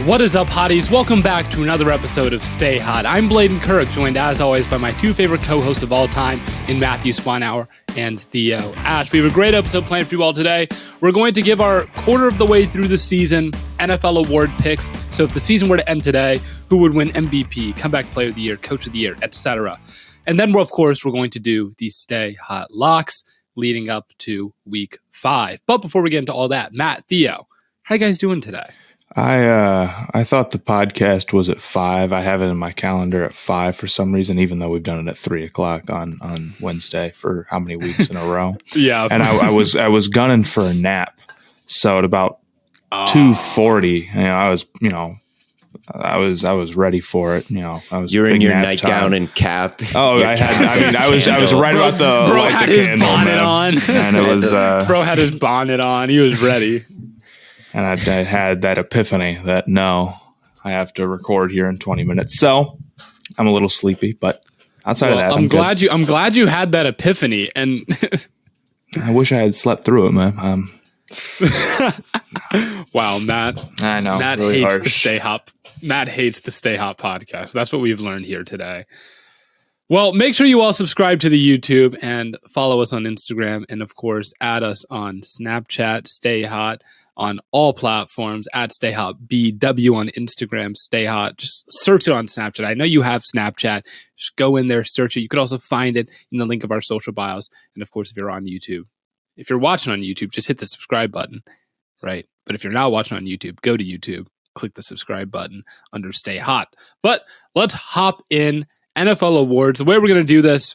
What is up, hotties? Welcome back to another episode of Stay Hot. I'm Bladen Kirk, joined as always by my two favorite co-hosts of all time in Matthew Swanhour and Theo Ash. We have a great episode planned for you all today. We're going to give our quarter of the way through the season NFL award picks. So if the season were to end today, who would win MVP, Comeback Player of the Year, Coach of the Year, etc. And then, of course, we're going to do the Stay Hot locks leading up to Week 5. But before we get into all that, Matt, Theo, how are you guys doing today? I thought the podcast was at 5. I have it in my calendar at 5 for some reason, even though we've done it at 3 o'clock on Wednesday for how many weeks in a row. Yeah, and I was gunning for a nap. So at about 2:40, I was ready for it. You were in your nightgown and cap. Oh, I was right about the bro had his bonnet on, and it was bro had his bonnet on. He was ready. And I had that epiphany that no, I have to record here in 20 minutes. So I'm a little sleepy, but outside of that, I'm glad you had that epiphany. And I wish I had slept through it, man. Wow, Matt. I know. Matt really hates harsh. the Stay Hot. Matt hates the Stay Hot podcast. That's what we've learned here today. Well, make sure you all subscribe to the YouTube and follow us on Instagram. And of course, add us on Snapchat, Stay Hot, on all platforms, at Stay Hot BW on Instagram, Stay Hot. Just search it on Snapchat. I know you have Snapchat. Just go in there, search it. You could also find it in the link of our social bios. And of course, if you're on YouTube, if you're watching on YouTube, just hit the subscribe button, right? But if you're not watching on YouTube, go to YouTube, click the subscribe button under Stay Hot. But let's hop in. NFL awards. The way we're going to do this,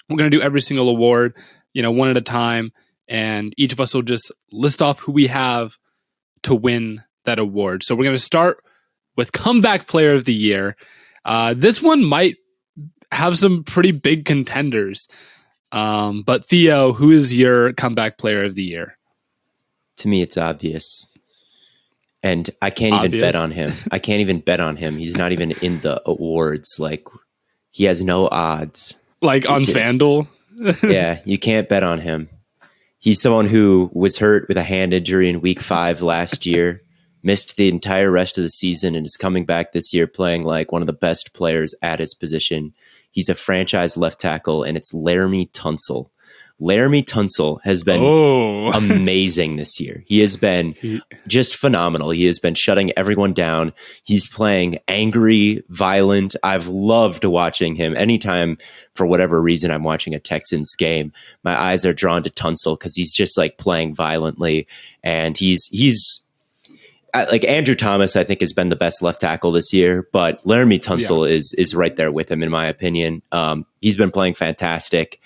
we're going to do every single award, one at a time. And each of us will just list off who we have to win that award. So we're going to start with Comeback Player of the Year. This one might have some pretty big contenders. But Theo, who is your Comeback Player of the Year? To me, it's obvious. And I can't even bet on him. I can't even bet on him. He's not even in the awards. Like, he has no odds. Like on FanDuel? Yeah, you can't bet on him. He's someone who was hurt with a hand injury in Week 5 last year, missed the entire rest of the season, and is coming back this year playing like one of the best players at his position. He's a franchise left tackle, and it's Laramie Tunsil. Laramie Tunsil has been amazing this year. He has been just phenomenal. He has been shutting everyone down. He's playing angry, violent. I've loved watching him. Anytime, for whatever reason, I'm watching a Texans game, my eyes are drawn to Tunsil because he's just like playing violently. And he's like Andrew Thomas, I think, has been the best left tackle this year, but Laramie Tunsil is right there with him, in my opinion. He's been playing fantastic.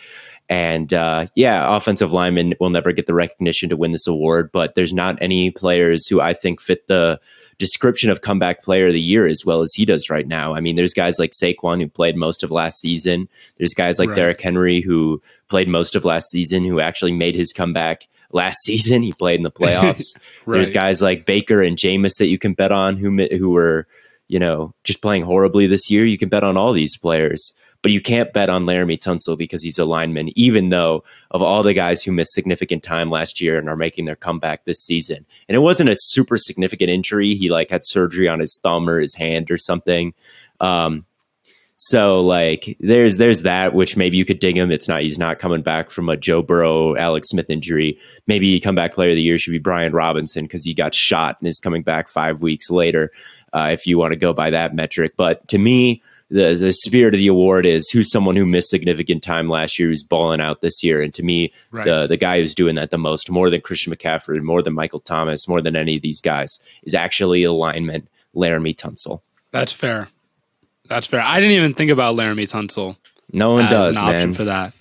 And offensive linemen will never get the recognition to win this award, but there's not any players who I think fit the description of Comeback Player of the Year as well as he does right now. I mean, there's guys like Saquon who played most of last season. There's guys like Derrick Henry who played most of last season, who actually made his comeback last season. He played in the playoffs. There's guys like Baker and Jameis that you can bet on who were, just playing horribly this year. You can bet on all these players. But you can't bet on Laramie Tunsil because he's a lineman, even though of all the guys who missed significant time last year and are making their comeback this season. And it wasn't a super significant injury. He had surgery on his thumb or his hand or something. So there's that, which maybe you could dig him. He's not coming back from a Joe Burrow, Alex Smith injury. Maybe Comeback Player of the Year should be Brian Robinson because he got shot and is coming back 5 weeks later, if you want to go by that metric. But to me, the spirit of the award is who's someone who missed significant time last year, who's balling out this year. And to me, the guy who's doing that the most, more than Christian McCaffrey, more than Michael Thomas, more than any of these guys, is actually a lineman, Laramie Tunsil. That's fair. I didn't even think about Laramie Tunsil. No one does, an option man. for that.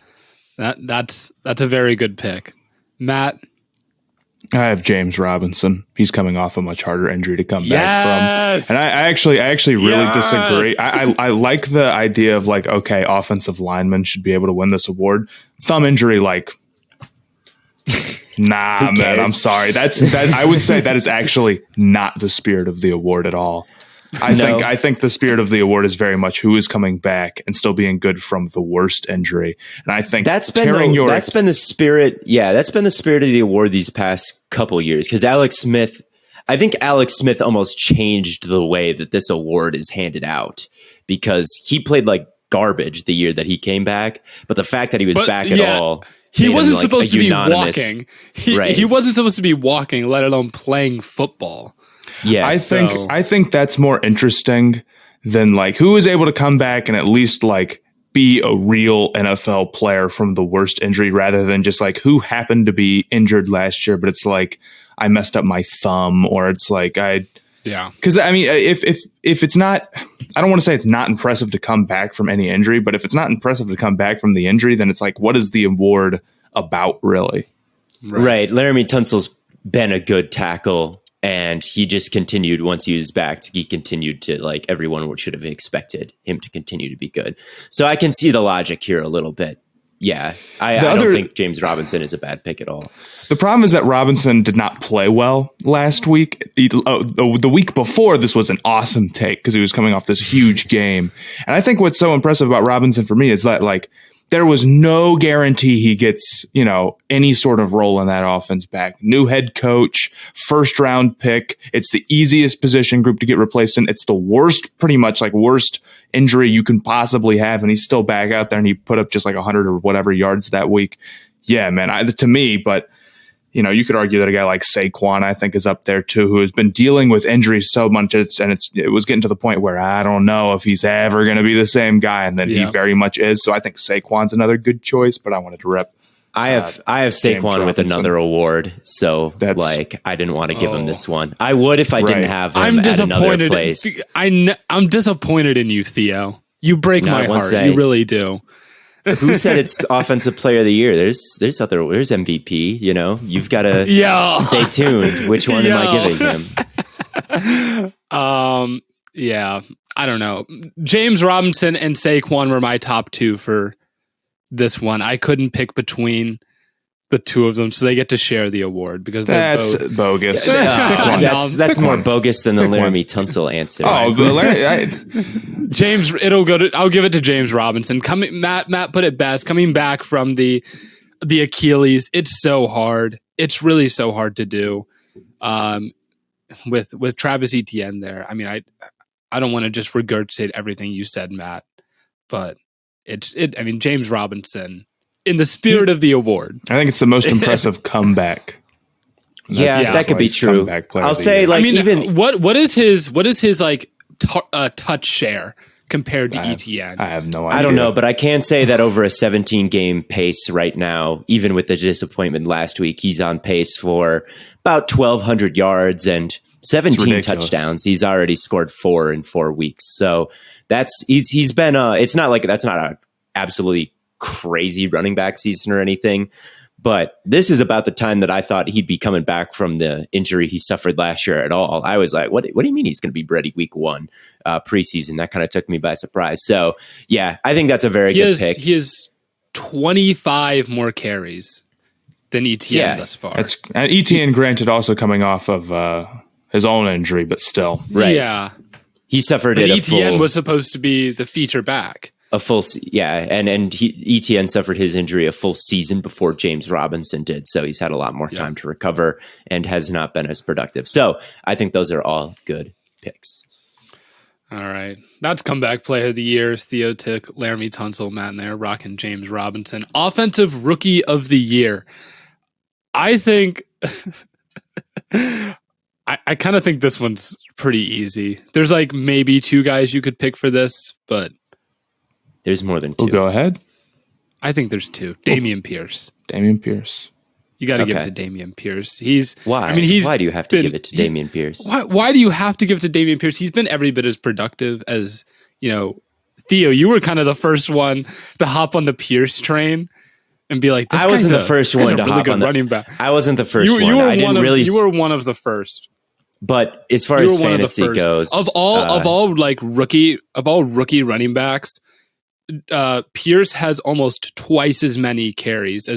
That's a very good pick. Matt? I have James Robinson. He's coming off a much harder injury to come back from. And I actually really disagree. I like the idea of offensive linemen should be able to win this award. Thumb injury, nah, man, I'm sorry. I would say that is actually not the spirit of the award at all. I think the spirit of the award is very much who is coming back and still being good from the worst injury. And I think that's been the spirit. Yeah, that's been the spirit of the award these past couple years. Because Alex Smith, I think Alex Smith almost changed the way that this award is handed out because he played like garbage the year that he came back. But the fact that he was back at all, he wasn't like supposed to be walking. He wasn't supposed to be walking, let alone playing football. Yeah, I think that's more interesting than like who is able to come back and at least like be a real NFL player from the worst injury rather than just like who happened to be injured last year, but it's like I messed up my thumb or it's like because I mean if it's not, I don't want to say it's not impressive to come back from any injury, but if it's not impressive to come back from the injury, then it's like what is the award about really? Right. Laramie Tunsil's been a good tackle. And he just continued once he was back. He continued to like everyone should have expected him to continue to be good. So I can see the logic here a little bit. Yeah, I don't think James Robinson is a bad pick at all. The problem is that Robinson did not play well last week. The week before, this was an awesome take because he was coming off this huge game. And I think what's so impressive about Robinson for me is that like there was no guarantee he gets, any sort of role in that offense back. New head coach, first round pick. It's the easiest position group to get replaced in. It's the worst, pretty much like worst injury you can possibly have. And he's still back out there and he put up just like 100 or whatever yards that week. Yeah, man, to me, but you could argue that a guy like Saquon, I think, is up there too, who has been dealing with injuries so much, it was getting to the point where I don't know if he's ever going to be the same guy, and then he very much is. So I think Saquon's another good choice, but I wanted to rep. I have Saquon with another award, so I didn't want to give him this one. I would if I didn't have him. I'm disappointed. At another place. I'm disappointed in you, Theo. You break my heart. You really do. Who said it's offensive player of the year? There's MVP, you've got to stay tuned. Which one am I giving him? Yeah, I don't know. James Robinson and Saquon were my top two for this one. I couldn't pick between the two of them, so they get to share the award because that's bogus. That's more bogus than the Laramie Tunsil answer. James, I'll give it to James Robinson. Matt put it best. Coming back from the Achilles, it's so hard. It's really so hard to do. With Travis Etienne there. I mean, I don't want to just regurgitate everything you said, Matt, but I mean, James Robinson. In the spirit of the award, I think it's the most impressive comeback. That could be true. I'll say, even what is his like touch share compared to ETN? I have no idea. I don't know, but I can say that over a 17 game pace right now, even with the disappointment last week, he's on pace for about 1,200 yards and 17 touchdowns. He's already scored 4 in 4 weeks. So he's been. It's not like that's not a absolutely crazy running back season or anything, but this is about the time that I thought he'd be coming back from the injury he suffered last year at all. I was like, what do you mean he's going to be ready week 1 preseason? That kind of took me by surprise. So yeah, I think that's a very good pick. He has 25 more carries than ETN thus far. ETN, granted, also coming off of his own injury, but still. Right. Yeah. He suffered it. ETN was supposed to be the feature back. And ETN suffered his injury a full season before James Robinson did, so he's had a lot more time to recover and has not been as productive. So I think those are all good picks. All right, that's comeback player of the year. Theo took Laramie Tunsil, Matt and there rocking James Robinson. Offensive rookie of the year. I think I kind of think this one's pretty easy. There's like maybe 2 guys you could pick for this, but there's more than 2. Well, go ahead. I think there's 2. Dameon Pierce. You got to give it to Dameon Pierce. Why? I mean, why do you have to give it to Dameon Pierce? Why do you have to give it to Dameon Pierce? He's been every bit as productive as, Theo, you were kind of the first one to hop on the Pierce train and be like, I wasn't the first one to hop on the running back. I wasn't the first one. You were one of the first. But as far as fantasy goes, of all rookie running backs, Pierce has almost twice as many carries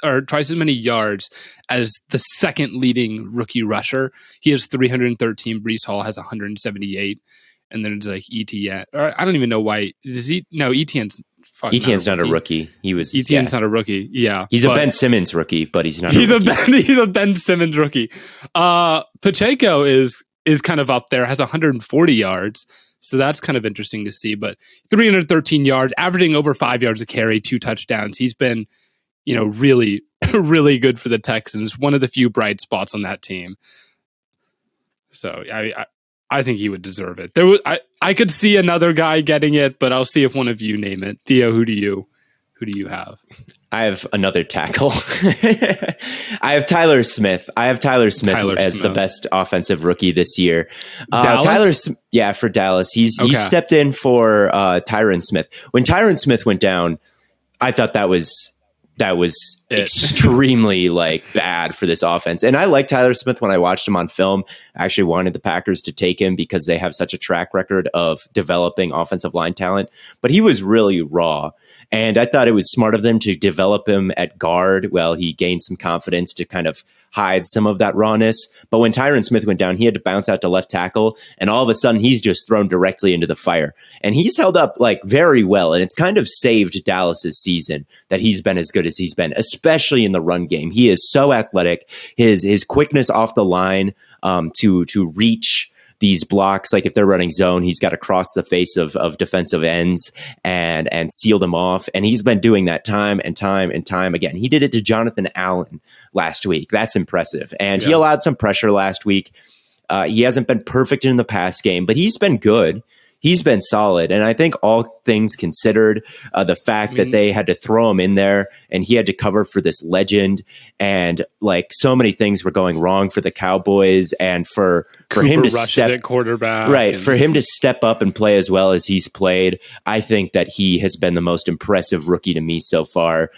or twice as many yards as the second leading rookie rusher. He has 313. Breece Hall has 178. And then it's like ETN. Or I don't even know why. ETN's Etienne's not a rookie. Etienne's not a rookie. Yeah, he's a Ben Simmons rookie, but he's not. He's a Ben Simmons rookie. Pacheco is kind of up there, has 140 yards, so that's kind of interesting to see. But 313 yards, averaging over 5 yards a carry, 2 touchdowns. He's been, really, really good for the Texans. One of the few bright spots on that team. So I think he would deserve it. I could see another guy getting it, but I'll see if one of you name it. Theo, who do you have? I have another tackle. I have Tyler Smith. as the best offensive rookie this year. Dallas? For Dallas. He stepped in for Tyron Smith. When Tyron Smith went down, I thought that was extremely bad for this offense. And I like Tyler Smith when I watched him on film. I actually wanted the Packers to take him because they have such a track record of developing offensive line talent, but he was really raw. And I thought it was smart of them to develop him at guard. Well, he gained some confidence to kind of hide some of that rawness. But when Tyron Smith went down, he had to bounce out to left tackle. And all of a sudden, he's just thrown directly into the fire. And he's held up very well. And it's kind of saved Dallas's season that he's been as good as he's been, especially in the run game. He is so athletic. His quickness off the line to reach these blocks, if they're running zone, he's got to cross the face of defensive ends and seal them off. And he's been doing that time and time and time again. He did it to Jonathan Allen last week. That's impressive. And he allowed some pressure last week. He hasn't been perfect in the pass game, but he's been good. He's been solid. And I think all things considered, the fact that they had to throw him in there and he had to cover for this legend, and so many things were going wrong for the Cowboys, and for him to step at quarterback, right, for him to step up and play as well as he's played. I think that he has been the most impressive rookie to me so far.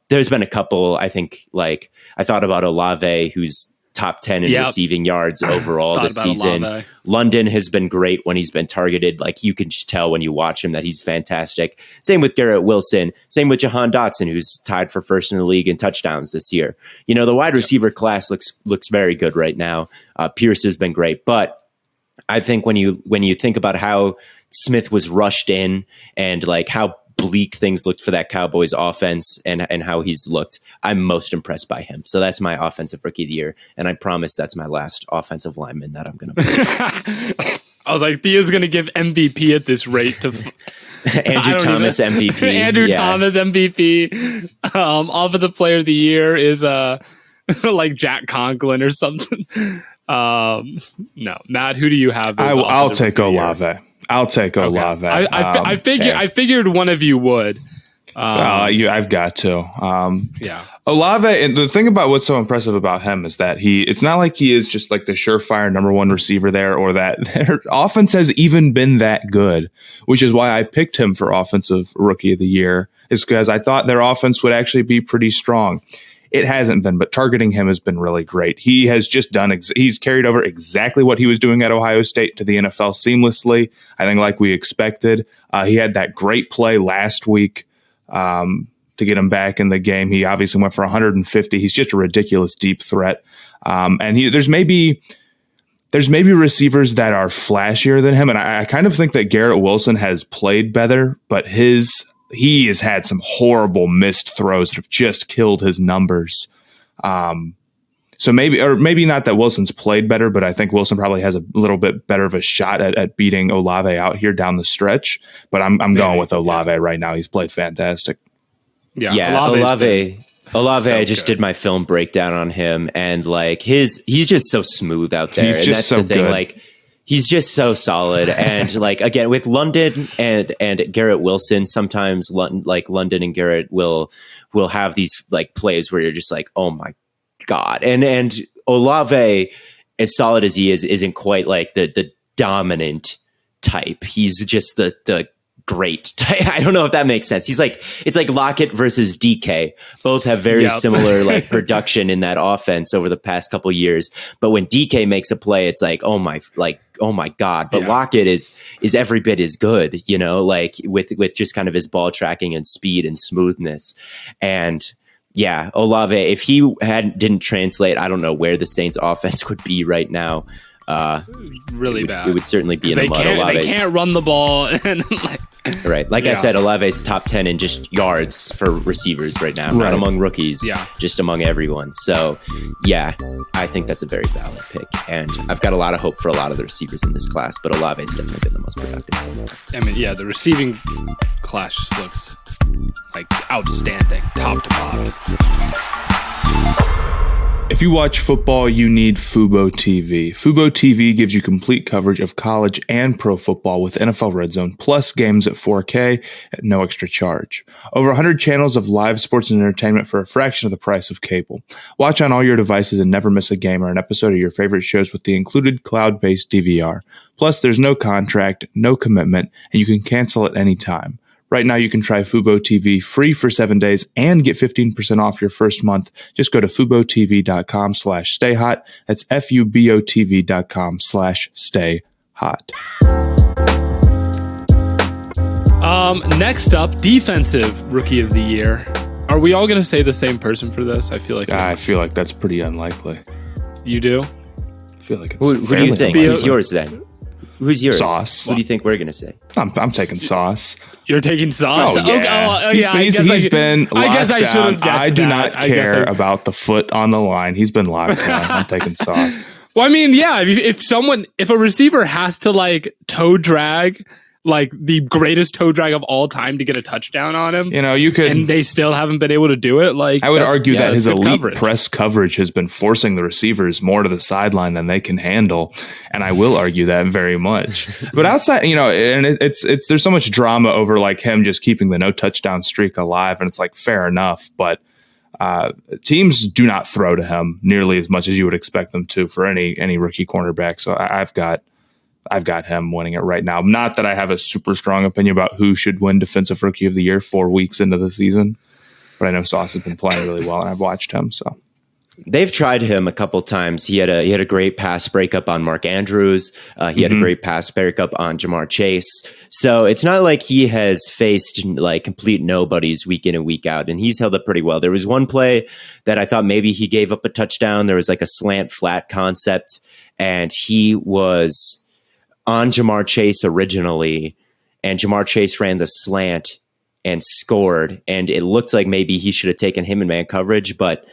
There's been a couple, I think, I thought about Olave, who's top 10 in receiving yards overall this season. Olave. London has been great when he's been targeted. You can just tell when you watch him that he's fantastic. Same with Garrett Wilson. Same with Jahan Dotson, who's tied for first in the league in touchdowns this year. The wide receiver class looks very good right now. Pierce has been great, but I think when you think about how Smith was rushed in and how bleak things looked for that Cowboys offense and how he's looked, I'm most impressed by him. So that's my offensive rookie of the year. And I promise that's my last offensive lineman that I'm going to play. I was like, Theo's going to give MVP at this rate to Andrew Thomas MVP. Andrew Thomas MVP. Offensive player of the year is Jack Conklin or something. No, Matt, who do you have? I'll take Olave. I'll take Olave. I figured one of you would. I've got to. Olave, and the thing about what's so impressive about him is that it's not like he is just the surefire number one receiver there, or that their offense has even been that good, which is why I picked him for offensive rookie of the year, is because I thought their offense would actually be pretty strong. It hasn't been, but targeting him has been really great. He has just he's carried over exactly what he was doing at Ohio State to the NFL seamlessly. I think like we expected. He had that great play last week to get him back in the game. He obviously went for 150. He's just a ridiculous deep threat. And there's maybe receivers that are flashier than him. And I kind of think that Garrett Wilson has played better, but he has had some horrible missed throws that have just killed his numbers. So maybe not that Wilson's played better, but I think Wilson probably has a little bit better of a shot at beating Olave out here down the stretch. But I'm going with Olave right now. He's played fantastic. Yeah, Olave. I just did my film breakdown on him, and he's just so smooth out there. He's just and that's so the thing, good. He's just so solid. And again, with London and Garrett Wilson, sometimes London and Garrett will have these plays where you're just oh my God. And Olave, as solid as he is, isn't quite the dominant type. He's just the great type. I don't know if that makes sense. It's like Lockett versus DK. Both have very similar production in that offense over the past couple years. But when DK makes a play, it's oh my God. But Lockett is every bit as good, with just kind of his ball tracking and speed and smoothness. And yeah, Olave, if he didn't translate, I don't know where the Saints offense would be right now. Really bad. It would certainly be in the mud. They can't run the ball, and Right. Like I said, Olave's top 10 in just yards for receivers right now, not among rookies, just among everyone. So, yeah, I think that's a very valid pick. And I've got a lot of hope for a lot of the receivers in this class, but Olave's definitely been the most productive so far. I mean, yeah, the receiving class just looks like outstanding, top to bottom. If you watch football, you need Fubo TV. Fubo TV gives you complete coverage of college and pro football with NFL Red Zone, plus games at 4K at no extra charge. Over 100 channels of live sports and entertainment for a fraction of the price of cable. Watch on all your devices and never miss a game or an episode of your favorite shows with the included cloud-based DVR. Plus, there's no contract, no commitment, and you can cancel at any time. Right now, you can try Fubo TV free for 7 days and get 15% off your first month. Just go to FuboTV.com/stayhot. That's FUBOTV.com/stayhot. Next up, defensive rookie of the year. Are we all going to say the same person for this? I feel like that's pretty unlikely. You do? I feel like it's Who do you think? Who's yours then? Who's yours? Sauce. Who do you think we're going to say? I'm taking Sauce. You're taking Sauce? Oh, yeah. He's been locked I guess I should have guessed I do not care about the foot on the line. He's been locked down. I'm taking Sauce. Well, I mean, yeah, if a receiver has to like toe drag, like the greatest toe drag of all time to get a touchdown on him, you could, and they still haven't been able to do it. Like, I would argue that his elite press coverage has been forcing the receivers more to the sideline than they can handle, and I will argue that very much. But outside, and it's there's so much drama over like him just keeping the no touchdown streak alive, and it's like fair enough, but teams do not throw to him nearly as much as you would expect them to for any rookie cornerback. So I've got him winning it right now. Not that I have a super strong opinion about who should win Defensive Rookie of the Year 4 weeks into the season, but I know Sauce has been playing really well, and I've watched him. So they've tried him a couple times. He had a great pass breakup on Mark Andrews. He had a great pass breakup on Jamar Chase. So it's not like he has faced like complete nobodies week in and week out, and he's held up pretty well. There was one play that I thought maybe he gave up a touchdown. There was like a slant flat concept, and he was on Jamar Chase originally, and Jamar Chase ran the slant and scored, and it looked like maybe he should have taken him in man coverage, but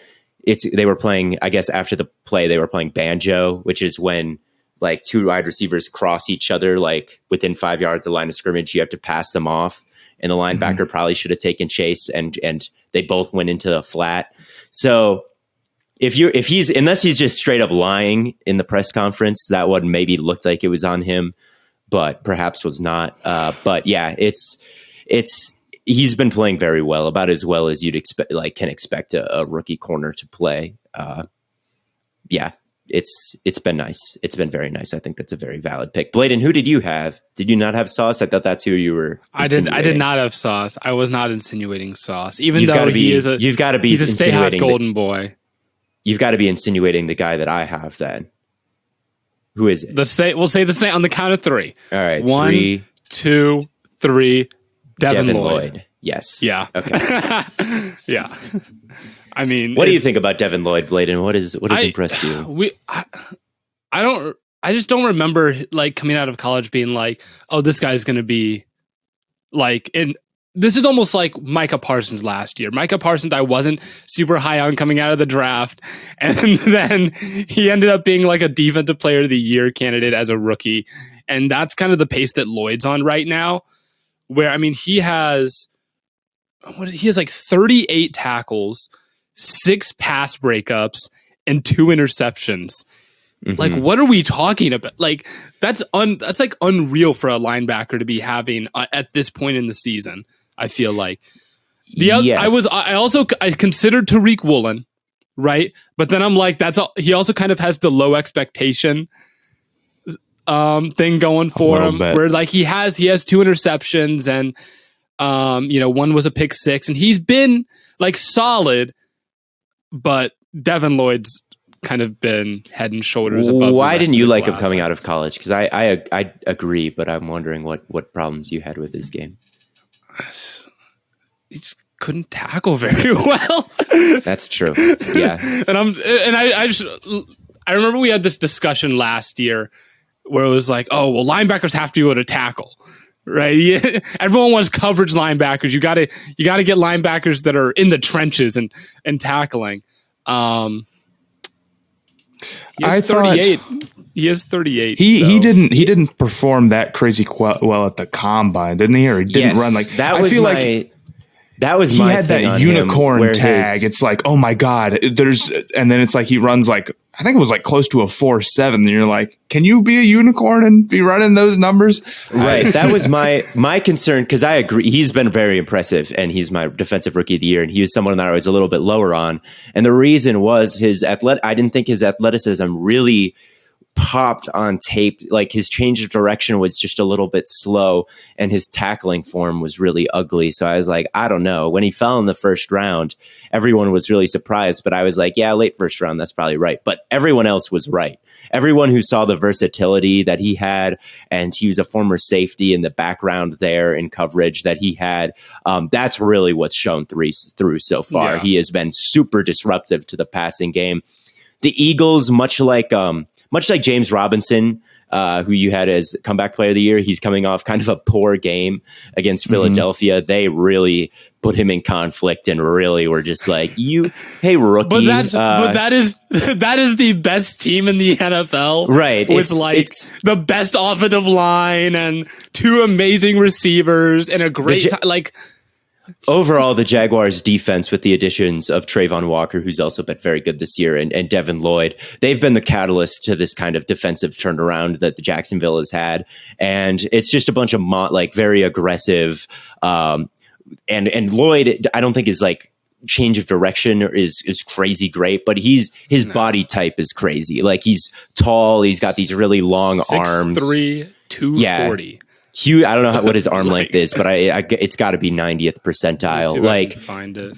they were playing, I guess after the play, they were playing banjo, which is when like two wide receivers cross each other, like within 5 yards of the line of scrimmage, you have to pass them off, and the linebacker probably should have taken Chase, and they both went into the flat. So unless he's just straight up lying in the press conference, that one maybe looked like it was on him, but perhaps was not. But yeah, he's been playing very well, about as well as you'd can expect a rookie corner to play. Yeah, it's been nice. It's been very nice. I think that's a very valid pick. Bladen, who did you have? Did you not have Sauce? I thought that's who you were. I did not have Sauce. I was not insinuating Sauce, even though he's a stay hot golden boy. You've got to be insinuating the guy that I have then. Who is it? We'll say the same on the count of 3. All right. 1, 2, 3. Devin Lloyd. Yes. Yeah. Okay. Yeah. I mean, what do you think about Devin Lloyd, Bladen? What has impressed you? I just don't remember like coming out of college being like, oh, this guy's going to be like this is almost like Micah Parsons last year. Micah Parsons, I wasn't super high on coming out of the draft. And then he ended up being like a defensive player of the year candidate as a rookie. And that's kind of the pace that Lloyd's on right now, where, I mean, he has like 38 tackles, 6 pass breakups, and 2 interceptions. Like, what are we talking about? Like, that's like unreal for a linebacker to be having at this point in the season. I feel like yes. I considered Tariq Woolen, right? But then I'm like, he also kind of has the low expectation thing going for him, where like he has 2 interceptions, and one was a pick 6, and he's been like solid, but Devin Lloyd's kind of been head and shoulders above. Why didn't you like him coming out of college? Because I agree, but I'm wondering what problems you had with his game. He just couldn't tackle very well. That's true. Yeah, I remember we had this discussion last year where it was like, oh well, linebackers have to be able to tackle, Right. Yeah. Everyone wants coverage linebackers. You gotta get linebackers that are in the trenches and tackling. He has 38. He is 38. He didn't perform that crazy well at the combine, didn't he? Or he didn't run like that. That was he my had thing that on unicorn him, tag. It's like, oh my God, and then it's like he runs like, I think it was like close to a 4.7. And you're like, can you be a unicorn and be running those numbers? Right. That was my concern, because I agree. He's been very impressive, and he's my defensive rookie of the year. And he was someone that I was a little bit lower on. And the reason was I didn't think his athleticism really popped on tape. Like, his change of direction was just a little bit slow, and his tackling form was really ugly. So I was like, I don't know. When he fell in the first round, everyone was really surprised, but I was like, yeah, late first round, that's probably right. But everyone else was right. Everyone who saw the versatility that he had, and he was a former safety in the background there in coverage that he had, that's really what's shown through so far. Yeah. He has been super disruptive to the passing game. The Eagles, much like James Robinson, who you had as comeback player of the year, he's coming off kind of a poor game against Philadelphia. They really put him in conflict and really were just like, hey, rookie. But that is the best team in the NFL. Right. With it's the best offensive line and two amazing receivers and a great overall, the Jaguars' defense, with the additions of Trayvon Walker, who's also been very good this year, and Devin Lloyd, they've been the catalyst to this kind of defensive turnaround that the Jacksonville has had. And it's just a bunch of very aggressive. And Lloyd, I don't think is like change of direction is crazy great, but his body type is crazy. Like, he's tall, he's got these really long arms. 6'3", 240. Yeah. Huge. I don't know what his arm length is, but it's got to be 90th percentile. Like, find it.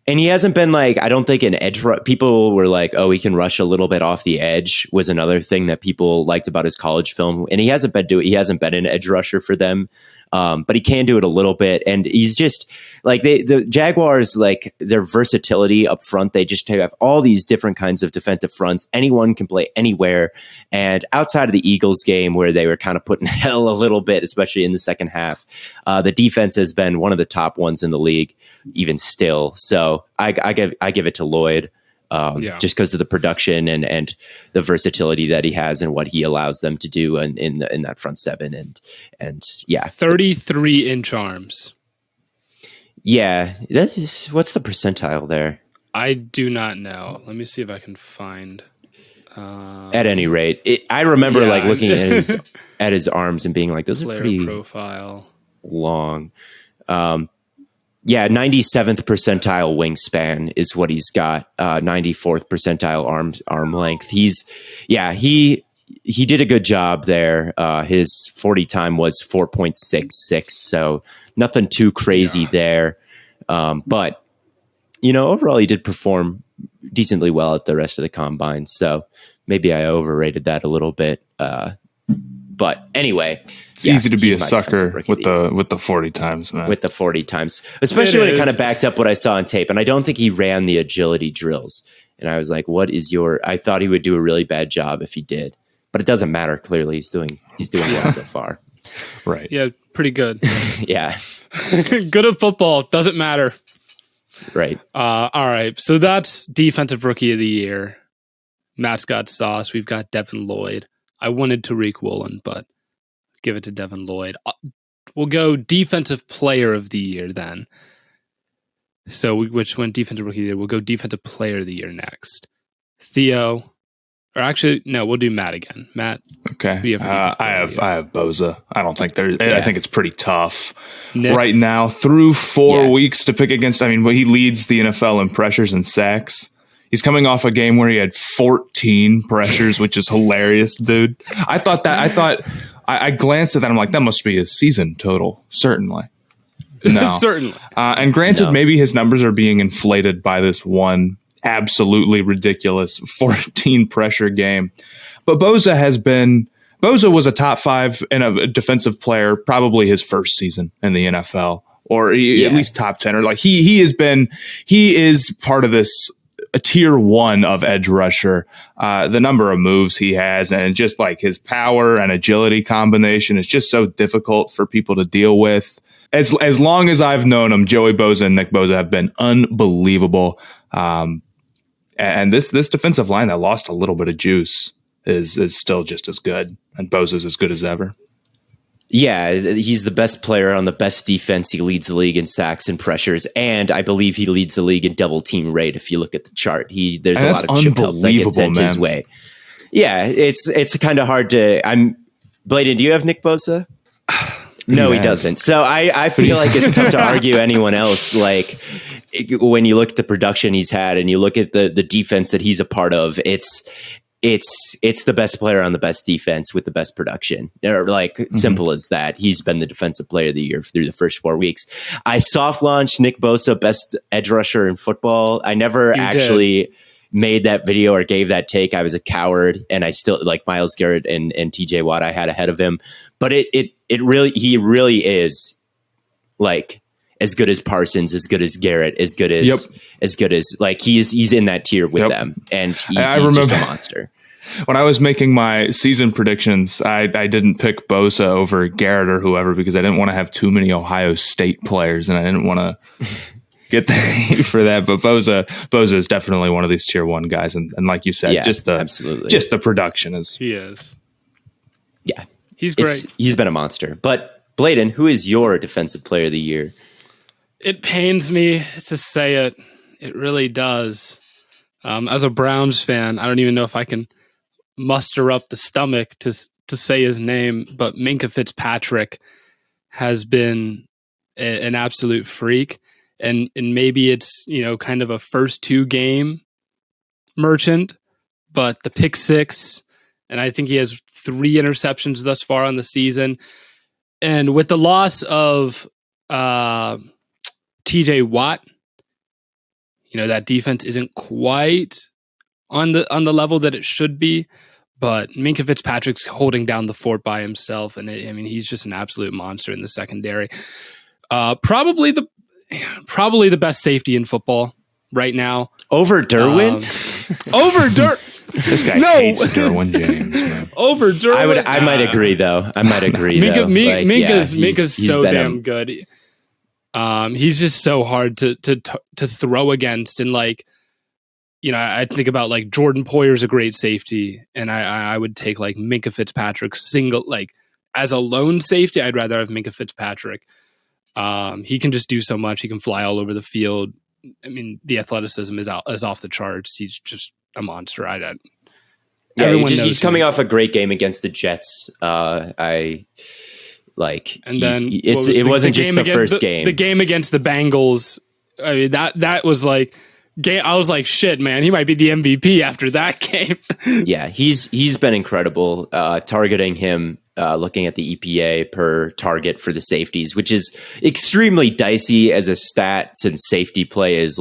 And he hasn't been like, I don't think an edge. People were like, oh, he can rush a little bit off the edge, was another thing that people liked about his college film. And he hasn't been an edge rusher for them. But he can do it a little bit. And he's just like the Jaguars, like, their versatility up front. They just have all these different kinds of defensive fronts. Anyone can play anywhere. And outside of the Eagles game, where they were kind of put in hell a little bit, especially in the second half, the defense has been one of the top ones in the league, even still. So I give it to Lloyd. Just because of the production and the versatility that he has and what he allows them to do in that front seven and 33-inch arms. Yeah, what's the percentile there? I do not know. Let me see if I can find. At any rate, I remember looking at his arms and being like, those are pretty profile long. 97th percentile wingspan is what he's got. 94th percentile arm length. He did a good job there. His 40 time was 4.66, so nothing too crazy there. But overall he did perform decently well at the rest of the combine. So maybe I overrated that a little bit. But anyway, it's easy to be a sucker with the 40 times, man. With the 40 times, especially when it kind of backed up what I saw on tape. And I don't think he ran the agility drills. And I was like, I thought he would do a really bad job if he did, but it doesn't matter. Clearly he's doing well so far. Right. Yeah. Pretty good. Yeah. Good at football. Doesn't matter. Right. All right. So that's defensive rookie of the year. Matt's got Sauce. We've got Devin Lloyd. I wanted Tariq Woolen, but give it to Devin Lloyd. We'll go defensive player of the year then. So which one? Defensive rookie of the year. We'll go defensive player of the year next. Theo, or actually, no, we'll do Matt again. Matt. Okay. I have Bosa. I don't think I think it's pretty tough right now through 4 weeks to pick against. I mean, he leads the NFL in pressures and sacks. He's coming off a game where he had 14 pressures, which is hilarious, dude. I glanced at that. I'm like, that must be his season total. Certainly. No. Certainly. And granted, maybe his numbers are being inflated by this one absolutely ridiculous 14 pressure game. But Bosa was a top 5 in a defensive player, probably his first season in the NFL, or at least top 10. Or like he is part of this a tier 1 of edge rusher. The number of moves he has and just like his power and agility combination is just so difficult for people to deal with. As long as I've known him, Joey Bosa and Nick Bosa have been unbelievable. And this defensive line that lost a little bit of juice is still just as good, and Bosa's as good as ever. Yeah, he's the best player on the best defense. He leads the league in sacks and pressures, and I believe he leads the league in double team rate. If you look at the chart, there's a lot of chip help that gets sent his way. Yeah, it's kind of hard to. Bladen, do you have Nick Bosa? No, he doesn't. So I feel like it's tough to argue anyone else. Like when you look at the production he's had and you look at the defense that he's a part of, it's the best player on the best defense with the best production. Simple as that. He's been the defensive player of the year through the first 4 weeks. I soft launched Nick Bosa best edge rusher in football. I never made that video or gave that take. I was a coward, and I still like Myles Garrett and TJ Watt I had ahead of him. But he really is like as good as Parsons, as good as Garrett, as good as like he's in that tier with them, and he's just a monster. When I was making my season predictions, I didn't pick Bosa over Garrett or whoever because I didn't want to have too many Ohio State players, and I didn't want to get the hate for that. But Bosa is definitely one of these tier 1 guys, and like you said, just the production is. He is. Yeah, he's great. He's been a monster. But Bladen, who is your defensive player of the year? It pains me to say it. It really does. As a Browns fan, I don't even know if I can muster up the stomach to say his name, but Minkah Fitzpatrick has been an absolute freak. And maybe it's, kind of a first 2 game merchant, but the pick 6, and I think he has 3 interceptions thus far on the season. And with the loss of TJ Watt, that defense isn't quite on the level that it should be, but Minkah Fitzpatrick's holding down the fort by himself, and he's just an absolute monster in the secondary. Probably the best safety in football right now. Over Derwin? This guy hates Derwin James, man. Over Derwin? I might agree, though. Minka's so damn good. He's just so hard to throw against, and I think about like Jordan Poyer's a great safety, and I would take like Minkah Fitzpatrick as a lone safety. I'd rather have Minkah Fitzpatrick. He can just do so much. He can fly all over the field. The athleticism is off the charts. He's just a monster. He's coming off a great game against the Jets. It wasn't just the first game. The game against the Bengals. That was like. I was like, shit, man, he might be the MVP after that game. Yeah, he's been incredible. Targeting him, looking at the EPA per target for the safeties, which is extremely dicey as a stat, since safety play is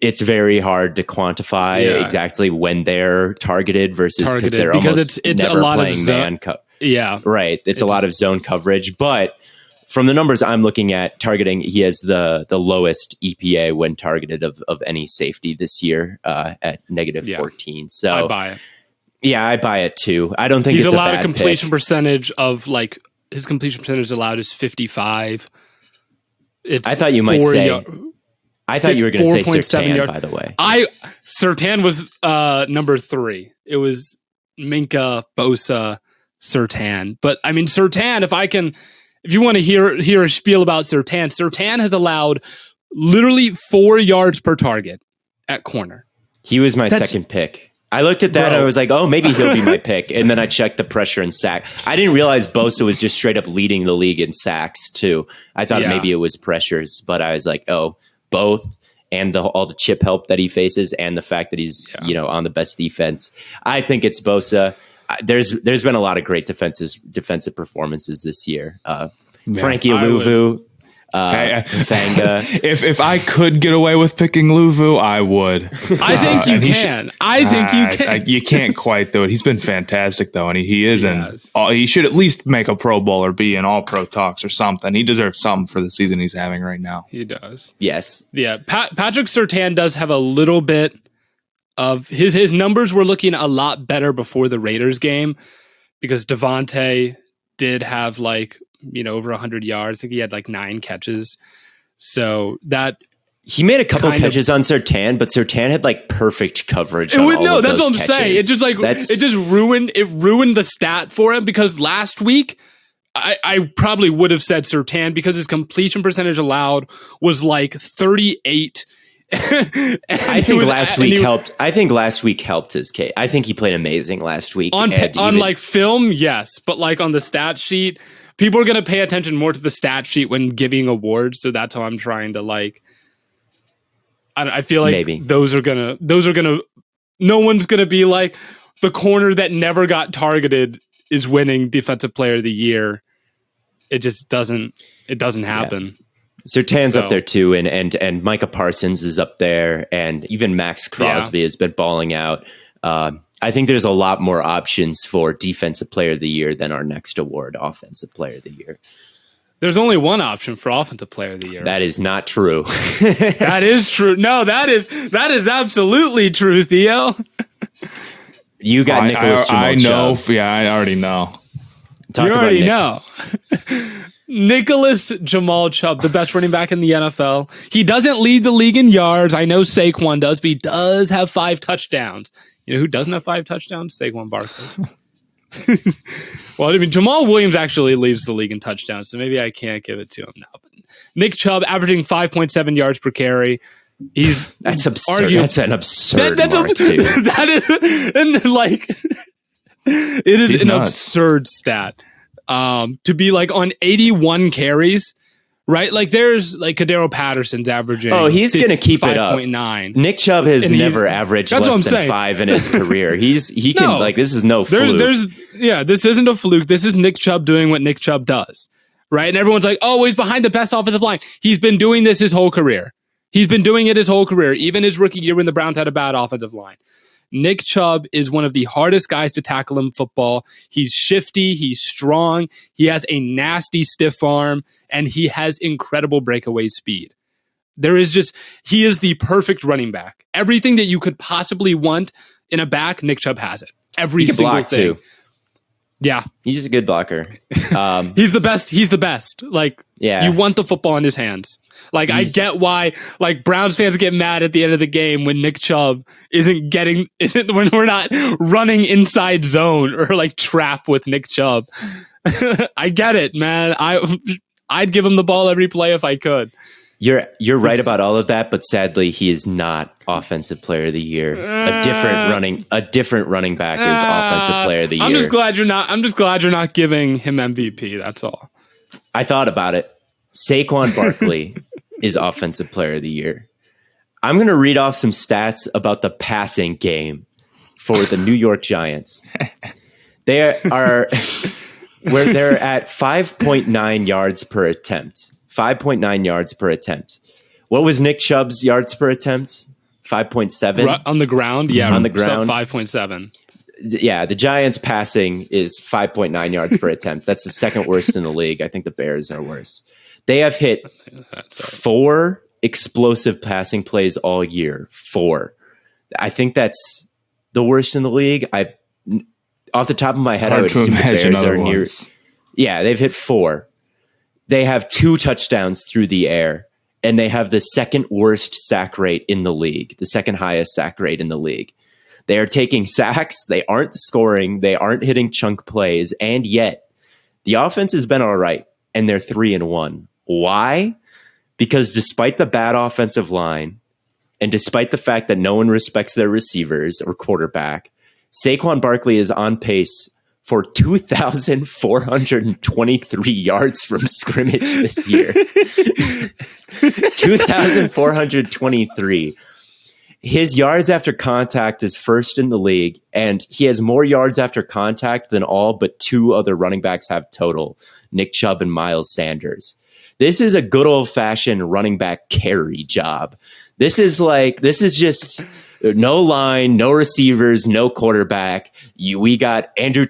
it's very hard to quantify exactly when they're targeted versus because they're almost it's never a lot playing of man. Yeah, right. It's a lot of zone coverage, but from the numbers I'm looking at, targeting, he has the lowest EPA when targeted of any safety this year at -14. So I buy it. Yeah, I buy it too. I don't think he's it's allowed a bad completion pick. percentage of his completion percentage allowed is 55. I thought you might say. I thought you were going to say Surtain, by the way. Surtain was number 3. It was Minkah, Bosa, Surtain. But Surtain, if you want to hear a spiel about Surtain has allowed literally 4 yards per target at corner. He was my second pick. I looked at that and I was like, oh, maybe he'll be my pick. And then I checked the pressure and sack. I didn't realize Bosa was just straight up leading the league in sacks too. I thought maybe it was pressures, but I was like, oh, both. And all the chip help that he faces, and the fact that he's on the best defense. I think it's Bosa. There's been a lot of great defensive performances this year. Frankie Louvu, Fanga. If I could get away with picking Luvu, I would. I think you can. I think you can. You can't quite do it. He's been fantastic though, and he is Yes. he should at least make a Pro Bowl or be in All Pro talks or something. He deserves something for the season he's having right now. He does. Yes. Yeah, Patrick Surtain does have a little bit of his numbers were looking a lot better before the Raiders game because Devontae did have over 100 yards. I think he had 9 catches. So that he made a couple catches on Surtain, but Surtain had perfect coverage. That's what I'm saying. It just it just ruined the stat for him because last week I probably would have said Surtain because his completion percentage allowed was 38. I think last week helped. I think last week helped his case. I think he played amazing last week. On film, yes, but on the stat sheet, people are going to pay attention more to the stat sheet when giving awards. So that's how I'm trying to I feel like maybe those are gonna. No one's gonna be the corner that never got targeted is winning Defensive Player of the Year. It just doesn't. It doesn't happen. Yeah. Surtain's up there too, and Micah Parsons is up there, and even Max Crosby has been balling out. I think there's a lot more options for Defensive Player of the Year than our next award, Offensive Player of the Year. There's only one option for Offensive Player of the Year. That is not true. That is true. No, that is absolutely true, Theo. You got Nicholas Jamal I know. Chubb. Yeah, I already know. You already know. Nicholas Jamal Chubb, the best running back in the NFL. He doesn't lead the league in yards. I know Saquon does, but he does have 5 touchdowns. You know who doesn't have 5 touchdowns? Saquon Barkley. Well, I mean, Jamal Williams actually leads the league in touchdowns, so maybe I can't give it to him now. But Nick Chubb averaging 5.7 yards per carry. That's absurd. That's an absurd mark, dude. That is, and it is an absurd stat. To be on 81 carries, right? There's Kadero Patterson's averaging. Oh, he's going to keep it up. 5.9. Nick Chubb has never averaged less than 5 in his career. He can this is no fluke. This isn't a fluke. This is Nick Chubb doing what Nick Chubb does, right? And everyone's he's behind the best offensive line. He's been doing this his whole career. He's been doing it his whole career, even his rookie year when the Browns had a bad offensive line. Nick Chubb is one of the hardest guys to tackle in football. He's shifty. He's strong. He has a nasty stiff arm, and he has incredible breakaway speed. He is the perfect running back. Everything that you could possibly want in a back, Nick Chubb has it. Every single thing. Too. Yeah. He's a good blocker. He's the best. He's the best. You want the football in his hands. I get why Browns fans get mad at the end of the game when Nick Chubb when we're not running inside zone or trap with Nick Chubb. I get it, man. I'd give him the ball every play if I could. You're right about all of that, but sadly he is not Offensive Player of the Year. A different running back is Offensive Player of the Year. I'm just glad you're not giving him MVP. That's all. I thought about it. Saquon Barkley is Offensive Player of the Year. I'm going to read off some stats about the passing game for the New York Giants. They're at 5.9 yards per attempt. 5.9 yards per attempt. What was Nick Chubb's yards per attempt? 5.7? On the ground? Yeah, on the ground. 5.7. Yeah, the Giants passing is 5.9 yards per attempt. That's the second worst in the league. I think the Bears are worse. They have hit 4 explosive passing plays all year. 4. I think that's the worst in the league. Off the top of my head, I would assume the Bears are near. Yeah, they've hit 4. They have 2 touchdowns through the air, and they have the second worst sack rate in the league, the second highest sack rate in the league. They are taking sacks. They aren't scoring. They aren't hitting chunk plays. And yet the offense has been all right, and they're 3-1. Why? Because despite the bad offensive line, and despite the fact that no one respects their receivers or quarterback, Saquon Barkley is on pace for 2,423 yards from scrimmage this year. 2,423. His yards after contact is first in the league, and he has more yards after contact than all but 2 other running backs have total, Nick Chubb and Miles Sanders. This is a good old fashioned running back carry job. This is just no line, no receivers, no quarterback. We got Andrew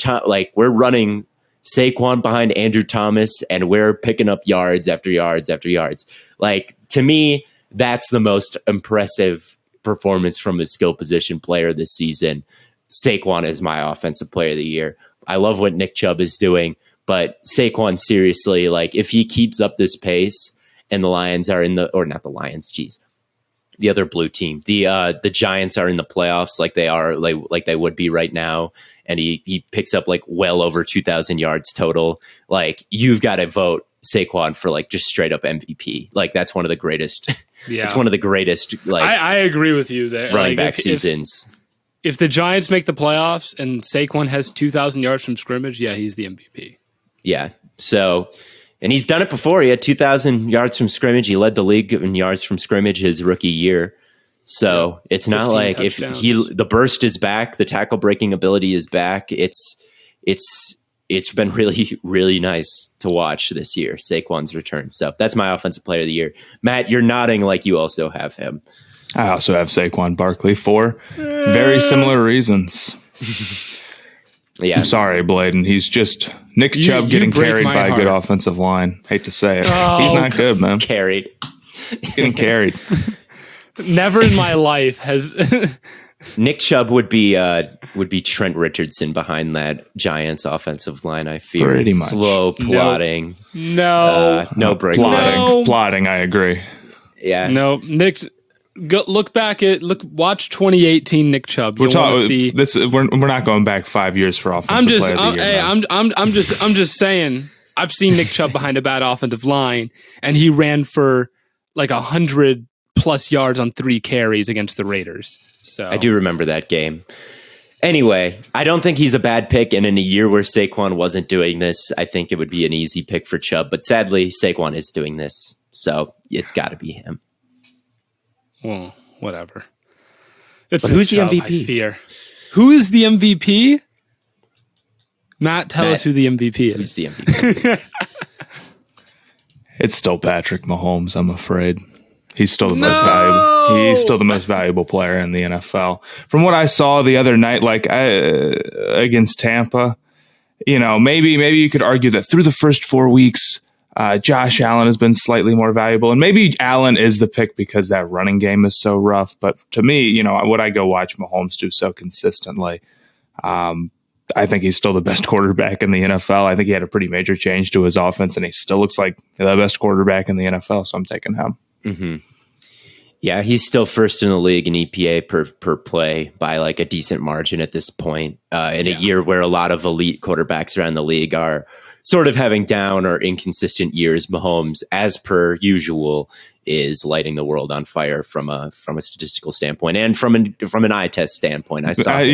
we're running Saquon behind Andrew Thomas, and we're picking up yards after yards after yards. Like, to me, that's the most impressive performance from the skill position player this season. Saquon is my offensive player of the year. I love what Nick Chubb is doing, but Saquon, seriously, like, if he keeps up this pace and the Lions are not the Lions, geez, the other blue team, the Giants are in the playoffs like they are, like they would be right now, and he picks up like well over 2,000 yards total, like, you've got to vote Saquon for like just straight up MVP. Like, that's one of the greatest. Yeah, it's one of the greatest. Like, I agree with you there. Running back seasons. If the Giants make the playoffs and Saquon has 2,000 yards from scrimmage, yeah, he's the MVP. Yeah. So, and he's done it before. He had 2,000 yards from scrimmage. He led the league in yards from scrimmage his rookie year. So it's not like touchdowns. If the burst is back, the tackle breaking ability is back. It's been really, really nice to watch this year, Saquon's return. So that's my offensive player of the year. Matt, you're nodding like you also have him. I also have Saquon Barkley for very similar reasons. Yeah. I'm sorry, Bladen. He's just Nick Chubb getting carried by a good offensive line. Hate to say it. He's not good, man. Carried. Getting carried. Never in my life has Nick Chubb would be Trent Richardson behind that Giants offensive line, I fear. Pretty much. Slow plotting. No break. Plotting, I agree. Yeah. No, Nick, watch 2018 Nick Chubb. We're not going back 5 years for offensive player of the year. I'm just saying, I've seen Nick Chubb behind a bad offensive line, and he ran for like 100+ yards on 3 carries against the Raiders. So I do remember that game. Anyway, I don't think he's a bad pick, and in a year where Saquon wasn't doing this, I think it would be an easy pick for Chubb. But sadly, Saquon is doing this, so it's got to be him. Well, whatever. Who's the MVP? I fear. Who is the MVP? Matt, tell us who the MVP is. Who's the MVP? It's still Patrick Mahomes, I'm afraid. He's still the most valuable. He's still the most valuable player in the NFL. From what I saw the other night, against Tampa, maybe you could argue that through the first 4 weeks, Josh Allen has been slightly more valuable, and maybe Allen is the pick because that running game is so rough. But to me, would I go watch Mahomes do so consistently? I think he's still the best quarterback in the NFL. I think he had a pretty major change to his offense, and he still looks like the best quarterback in the NFL. So I'm taking him. Mm-hmm. Yeah, he's still first in the league in EPA per play by like a decent margin at this point. In a year where a lot of elite quarterbacks around the league are sort of having down or inconsistent years, Mahomes, as per usual, is lighting the world on fire from a statistical standpoint and from an eye test standpoint. I saw. It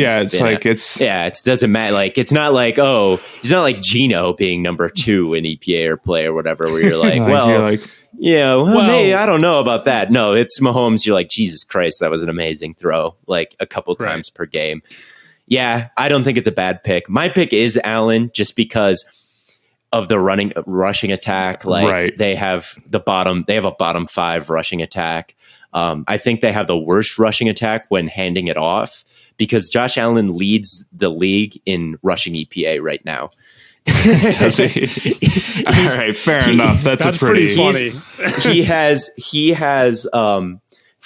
doesn't matter. Like, it's not like, he's not like Geno being number 2 in EPA or play or whatever, where you're like, hey, I don't know about that. No, it's Mahomes. You're like, Jesus Christ, that was an amazing throw, like a couple times per game. Yeah, I don't think it's a bad pick. My pick is Allen, just because of the rushing attack. They have a bottom 5 rushing attack. I think they have the worst rushing attack when handing it off, because Josh Allen leads the league in rushing EPA right now. Does he? All right, fair enough. That's pretty funny.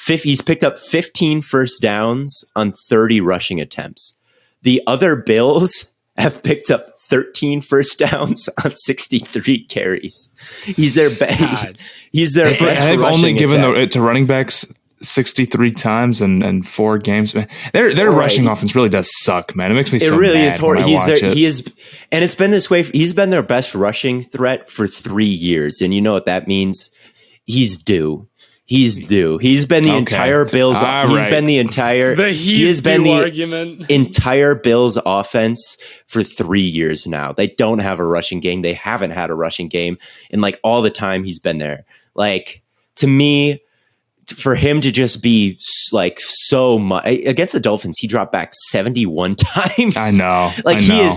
He's picked up 15 first downs on 30 rushing attempts. The other Bills have picked up 13 first downs on 63 carries. He's their best. He's their best. They've only given it to running backs 63 times and 4 games. Man, their rushing offense really does suck, man. It makes me so really mad is horrible. He is, and it's been this way. He's been their best rushing threat for 3 years, and you know what that means? He's due. He's been the entire Bills. Been the entire. Argument. Entire Bills offense for 3 years now. They don't have a rushing game. They haven't had a rushing game in like all the time he's been there. Like, to me, for him to just be like so much against the Dolphins, he dropped back 71 times. I know.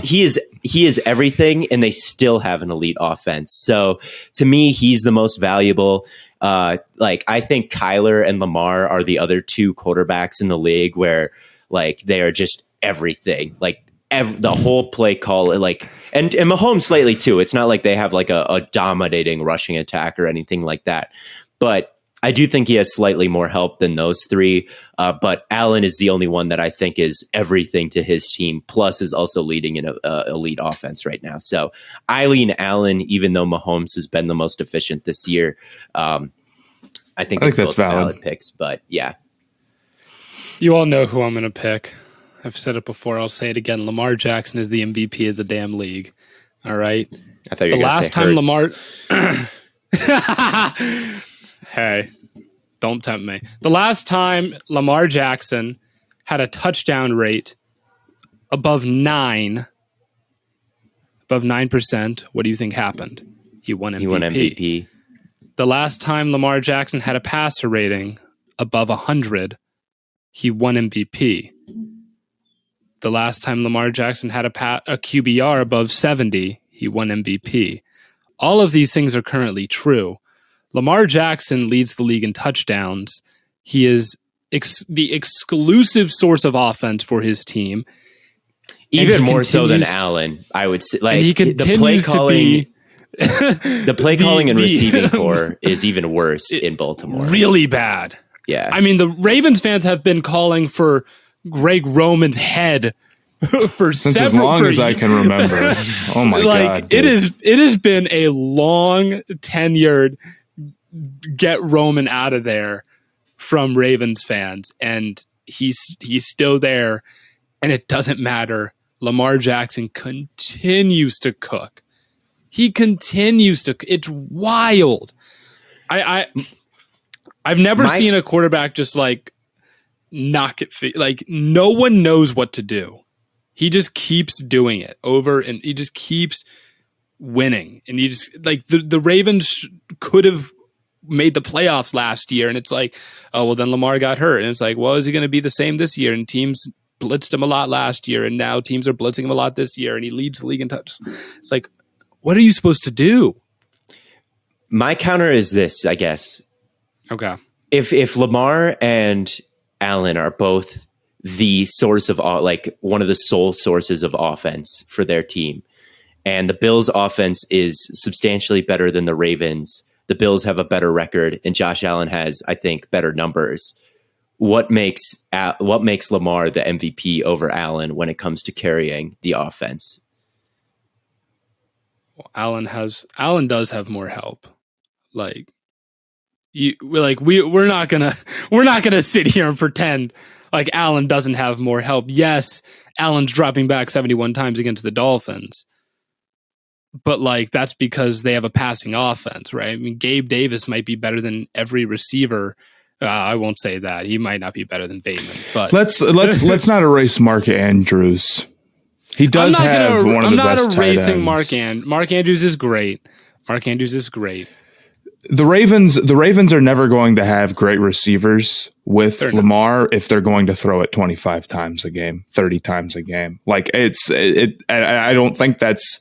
He he is everything, and they still have an elite offense. So to me, he's the most valuable. Like, I think Kyler and Lamar are the other two quarterbacks in the league where like they are just everything. Like the whole play call, like, and Mahomes slightly too. It's not like they have like a dominating rushing attack or anything like that. But I do think he has slightly more help than those three. But Allen is the only one that I think is everything to his team, plus is also leading in a elite offense right now. So I lean Allen, even though Mahomes has been the most efficient this year. I think it's that's both valid picks, but yeah. You all know who I'm going to pick. I've said it before. I'll say it again. Lamar Jackson is the MVP of the damn league. All right. I thought you were going to say Lamar. Hey, don't tempt me. The last time Lamar Jackson had a touchdown rate above 9%, what do you think happened? He won MVP. He won MVP. The last time Lamar Jackson had a passer rating above 100, he won MVP. The last time Lamar Jackson had a QBR above 70, he won MVP. All of these things are currently true. Lamar Jackson leads the league in touchdowns. He is the exclusive source of offense for his team. Even more so than Allen, I would say. Like, and he continues to be... the play calling and receiving core is even worse in Baltimore. Really bad. Yeah. I mean, the Ravens fans have been calling for Greg Roman's head for since as long as I can remember. Oh my god! Dude. It has been a long tenured get Roman out of there from Ravens fans, and he's still there, and it doesn't matter. Lamar Jackson continues to cook. He continues to. It's wild. I've never seen a quarterback just like knock it. Like, no one knows what to do. He just keeps doing it over, and he just keeps winning. And he just like the Ravens could have made the playoffs last year, and it's like, oh well, then Lamar got hurt, and it's like, well, is he going to be the same this year? And teams blitzed him a lot last year, and now teams are blitzing him a lot this year, and he leads the league in touches. It's like, what are you supposed to do? My counter is this, I guess. Okay. If Lamar and Allen are both the source of like one of the sole sources of offense for their team, and the Bills' offense is substantially better than the Ravens, the Bills have a better record, and Josh Allen has, I think, better numbers. What makes Lamar the MVP over Allen when it comes to carrying the offense? Well, Allen does have more help. We're not gonna sit here and pretend like Allen doesn't have more help. Yes, Allen's dropping back 71 times against the Dolphins, but like that's because they have a passing offense, right? I mean, Gabe Davis might be better than every receiver. I won't say that. He might not be better than Bateman, but let's not erase Mark Andrews. He does have one of the best tight ends. I'm not erasing Mark Andrews is great. Mark Andrews is great. The Ravens are never going to have great receivers with Lamar if they're going to throw it 25 times a game, 30 times a game. Like I don't think that's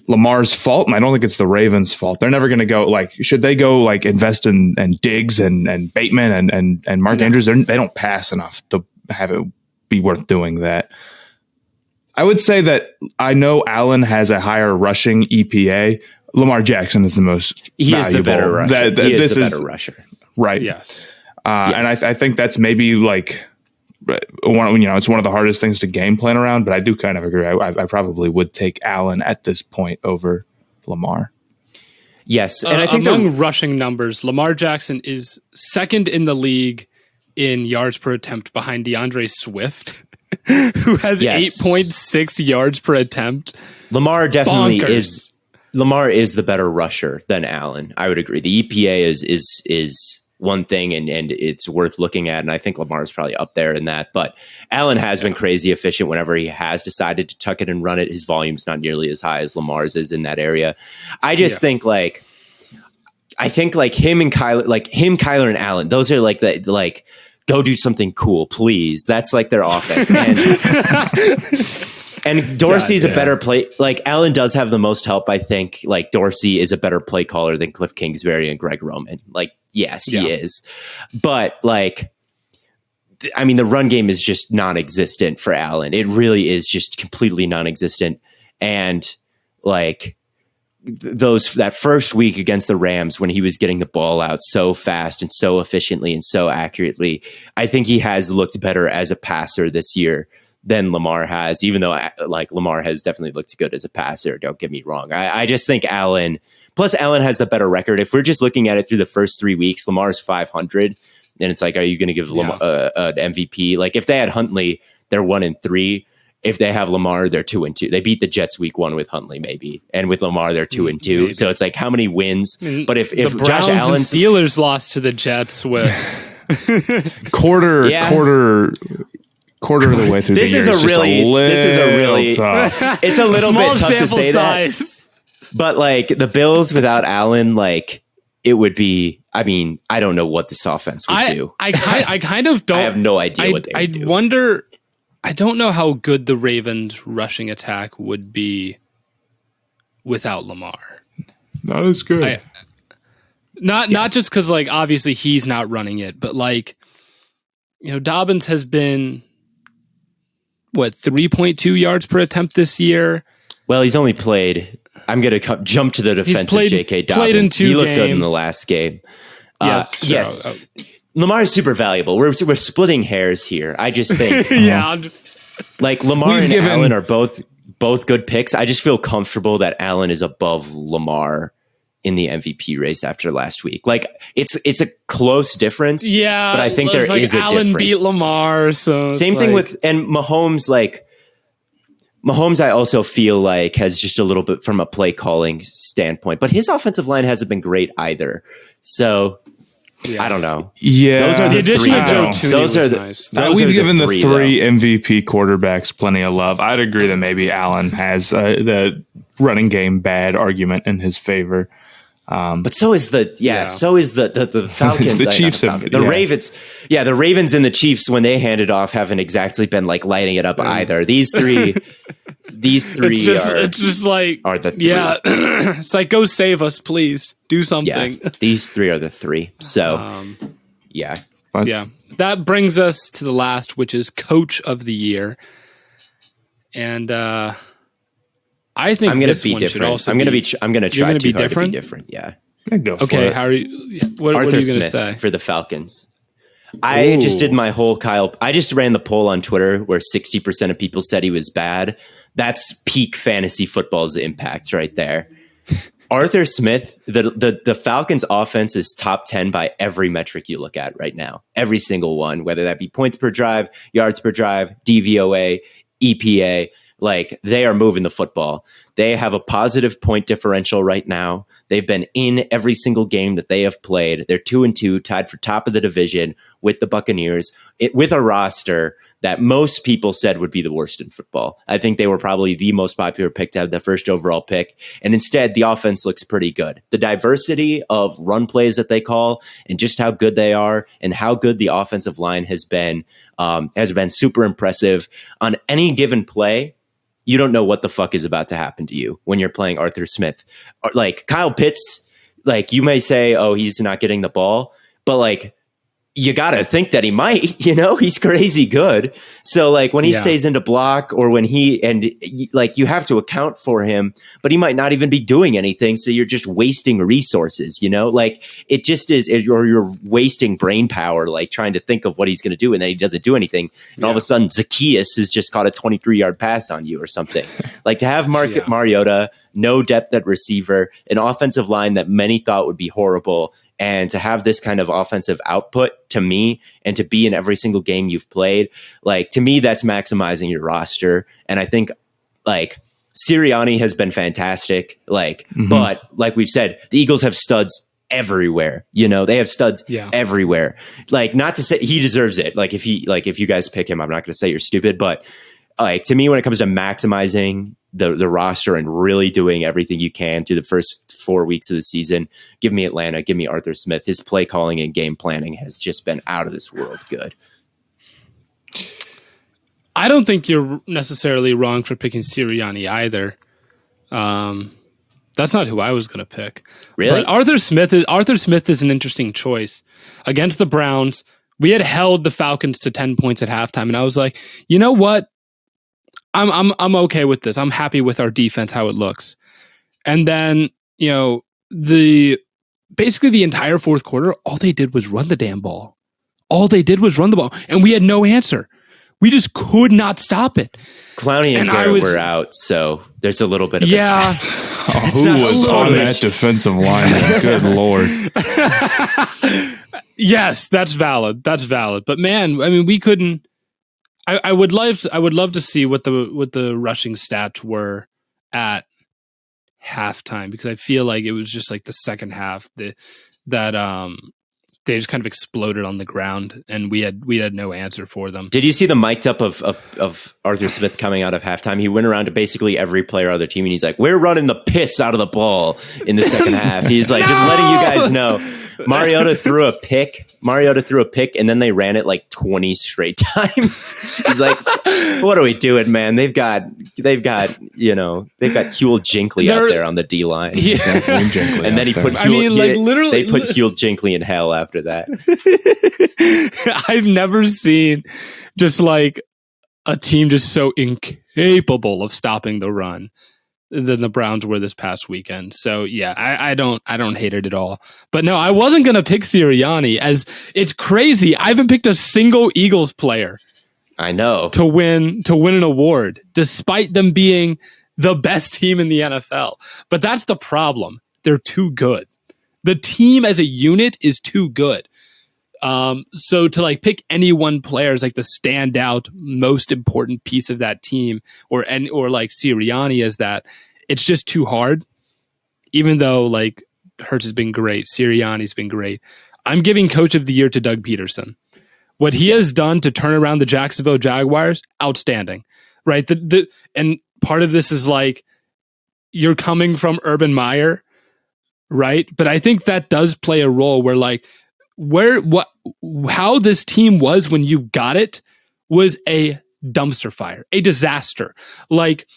Lamar's fault, and I don't think it's the Ravens' fault. They're never going to go should they go invest in Diggs and Bateman and Mark Andrews? They don't pass enough to have it be worth doing that. I would say that I know Allen has a higher rushing EPA. Lamar Jackson is the most He valuable. Is the better rusher. This is the better rusher. Right. Yes. And I think that's maybe it's one of the hardest things to game plan around, but I do kind of agree. I probably would take Allen at this point over Lamar. Yes. And I think among rushing numbers, Lamar Jackson is second in the league in yards per attempt behind DeAndre Swift, who has 8.6 yards per attempt. Lamar definitely is. Lamar is the better rusher than Allen. I would agree. The EPA is one thing, and it's worth looking at. And I think Lamar is probably up there in that. But Allen has been crazy efficient whenever he has decided to tuck it and run it. His volume's not nearly as high as Lamar's is in that area. I just think him and Kyler and Allen, those are go do something cool, please. That's like their offense. And And Dorsey's a better play. Like Allen does have the most help, I think. Like Dorsey is a better play caller than Cliff Kingsbury and Greg Roman. Like, yes, he is. But like, I mean, the run game is just non-existent for Allen. It really is just completely non-existent. And like that first week against the Rams when he was getting the ball out so fast and so efficiently and so accurately, I think he has looked better as a passer this year than Lamar has, even though like Lamar has definitely looked good as a passer. Don't get me wrong. I just think Allen, plus Allen has the better record. If we're just looking at it through the first 3 weeks, Lamar's 500. And it's like, are you going to give Lamar an MVP? Like if they had Huntley, they're 1-3. If they have Lamar, they're 2-2. They beat the Jets week 1 with Huntley, maybe, and with Lamar, they're 2-2. Maybe. So it's like how many wins? But if the Browns Josh Allen, and Steelers lost to the Jets with quarter of the way through this the year, this is a really tough. It's a little small bit tough to say size. that. But like the Bills without Allen, like it would be. I mean, I don't know what this offense would do. I kind of don't. I have no idea what they would do. I wonder. I don't know how good the Ravens' rushing attack would be without Lamar. Not as good. Not just because, like, obviously he's not running it, but like, you know, Dobbins has been 3.2 yards per attempt this year. Well, he's only played. I'm going to jump to the defense of J.K. Dobbins. Played in 2 he looked games. good in the last game. Yes. Lamar is super valuable. We're splitting hairs here. I just think, like Lamar and Allen are both good picks. I just feel comfortable that Allen is above Lamar in the MVP race after last week. Like it's a close difference. Yeah, but I think there is a Allen difference. beat Lamar, so same thing with and Mahomes. Like Mahomes, I also feel like has just a little bit from a play calling standpoint, but his offensive line hasn't been great either. So. Yeah. I don't know. Yeah, those are the addition three. of Joe Tooney Those are the. Nice. We've given the three MVP quarterbacks plenty of love. I'd agree that maybe Allen has the running game bad argument in his favor. But so is the Falcons. The Chiefs, the Ravens. Yeah, the Ravens and the Chiefs when they handed off haven't exactly been like lighting it up either. These three. It's just like are the three. Yeah, it's like go save us, please do something. Yeah, these three are the three. So yeah. That brings us to the last, which is Coach of the Year, and I think I'm going to this be one different. should also I'm going to be. I'm going to try to be different. Yeah. Go for okay. it. How are you? What are you going to say for the Falcons? I just did my whole Kyle. I just ran the poll on Twitter where 60% of people said he was bad. That's peak fantasy football's impact right there. Arthur Smith, the Falcons offense is top 10 by every metric you look at right now. Every single one, whether that be points per drive, yards per drive, DVOA, EPA, like they are moving the football. They have a positive point differential right now. They've been in every single game that they have played. They're 2-2, tied for top of the division with the Buccaneers, with a roster that most people said would be the worst in football. I think they were probably the most popular pick to have the first overall pick. And instead, the offense looks pretty good. The diversity of run plays that they call and just how good they are and how good the offensive line has been super impressive. On any given play, you don't know what the fuck is about to happen to you when you're playing Arthur Smith. Like Kyle Pitts, like you may say, oh, he's not getting the ball, but like, you got to think that he might, he's crazy good. So like when he stays into block or when you have to account for him, but he might not even be doing anything. So you're just wasting resources, like it just is, or you're wasting brain power, like trying to think of what he's going to do. And then he doesn't do anything. And all of a sudden Zacchaeus has just caught a 23-yard pass on you or something. Like to have Mariota, no depth at receiver, an offensive line that many thought would be horrible. And to have this kind of offensive output to me and to be in every single game you've played, like to me, that's maximizing your roster. And I think like Sirianni has been fantastic. Like, but like we've said, the Eagles have studs everywhere. They have studs everywhere. Like not to say he deserves it. Like if you guys pick him, I'm not going to say you're stupid, but like to me, when it comes to maximizing the roster and really doing everything you can through the first 4 weeks of the season, give me Atlanta, give me Arthur Smith. His play calling and game planning has just been out of this world good. I don't think you're necessarily wrong for picking Sirianni either. That's not who I was going to pick. Really? But Arthur Smith is an interesting choice. Against the Browns, we had held the Falcons to 10 points at halftime, and I was like, you know what? I'm okay with this. I'm happy with our defense, how it looks. And then, basically the entire fourth quarter, all they did was run the damn ball. And we had no answer. We just could not stop it. Clowney and Garrett were out, so there's a little bit of attack. Who was on that defensive line? Good Lord. Yes, that's valid. But man, I mean, we couldn't. I would love to see what the rushing stats were at halftime, because I feel like it was just like the second half that they just kind of exploded on the ground, and we had no answer for them. Did you see the mic'd up of Arthur Smith coming out of halftime? He went around to basically every player on the team, and he's like, "We're running the piss out of the ball in the second half." He's like, just letting you guys know. Mariota threw a pick, and then they ran it like 20 straight times. He's like, "What are we doing, man? They've got Huel Jinkley out there on the D line." Yeah. And then he put they put Huel Jinkley in hell after that. I've never seen just like a team just so incapable of stopping the run than the Browns were this past weekend. So yeah, I don't hate it at all. But no, I wasn't gonna pick Sirianni, as it's crazy. I haven't picked a single Eagles player. I know. To win an award, despite them being the best team in the NFL. But that's the problem. They're too good. The team as a unit is too good. So to like pick any one player as like the standout, most important piece of that team, or like Sirianni as that, it's just too hard. Even though like Hurts has been great, Sirianni's been great. I'm giving Coach of the Year to Doug Peterson. What he has done to turn around the Jacksonville Jaguars, outstanding, right? And part of this is like you're coming from Urban Meyer, right? But I think that does play a role where like how this team was when you got it was a dumpster fire, a disaster. Like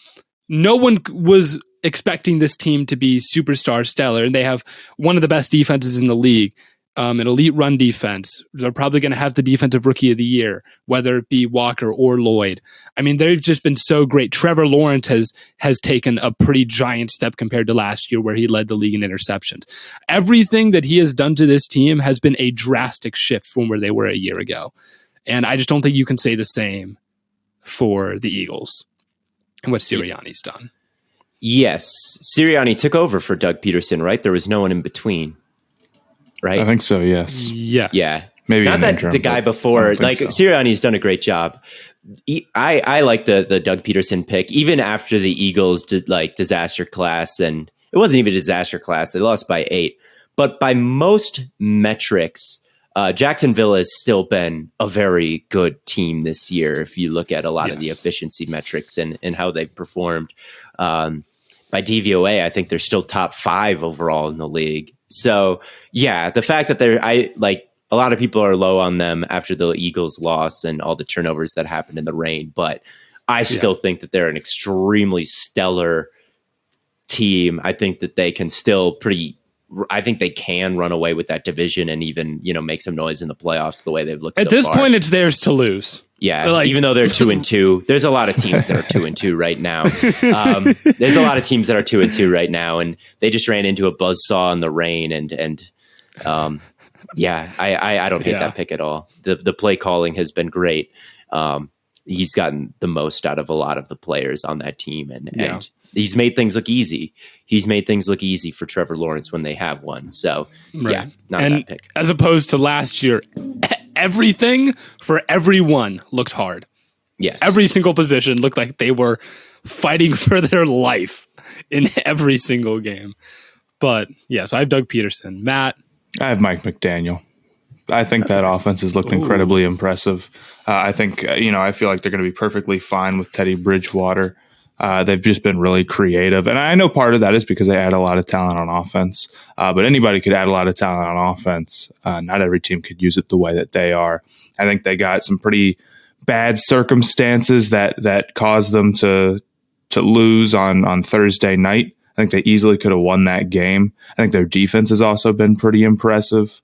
no one was expecting this team to be superstar stellar, and they have one of the best defenses in the league, an elite run defense. They're probably going to have the defensive rookie of the year, whether it be Walker or Lloyd. I mean, they've just been so great. Trevor Lawrence has taken a pretty giant step compared to last year, where he led the league in interceptions. Everything that he has done to this team has been a drastic shift from where they were a year ago. And I just don't think you can say the same for the Eagles and what Sirianni's done. Yes. Sirianni took over for Doug Peterson, right? There was no one in between. Right? I think so, yes. Yes. Yeah. Maybe not that interim, the guy before, like so. Sirianni's done a great job. I like the Doug Peterson pick, even after the Eagles did like disaster class, and it wasn't even a disaster class. They lost by 8. But by most metrics, Jacksonville has still been a very good team this year. If you look at a lot of the efficiency metrics and how they've performed, by DVOA, I think they're still top 5 overall in the league. So yeah, the fact that a lot of people are low on them after the Eagles loss and all the turnovers that happened in the rain, but I still think that they're an extremely stellar team. I think that they can I think they can run away with that division and even, make some noise in the playoffs the way they've looked at this point. It's theirs to lose. Yeah, even though they're 2-2, there's a lot of teams that are 2-2 right now. There's a lot of teams that are 2-2 right now, and they just ran into a buzzsaw in the rain. I don't hate that pick at all. The play calling has been great. He's gotten the most out of a lot of the players on that team, and he's made things look easy. He's made things look easy for Trevor Lawrence when they have one. So not that pick. As opposed to last year, everything for everyone looked hard. Yes. Every single position looked like they were fighting for their life in every single game. But so I have Doug Peterson. Matt? I have Mike McDaniel. I think that offense has looked incredibly impressive. I think, I feel like they're going to be perfectly fine with Teddy Bridgewater. They've just been really creative. And I know part of that is because they add a lot of talent on offense. But anybody could add a lot of talent on offense. Not every team could use it the way that they are. I think they got some pretty bad circumstances that caused them to lose on Thursday night. I think they easily could have won that game. I think their defense has also been pretty impressive.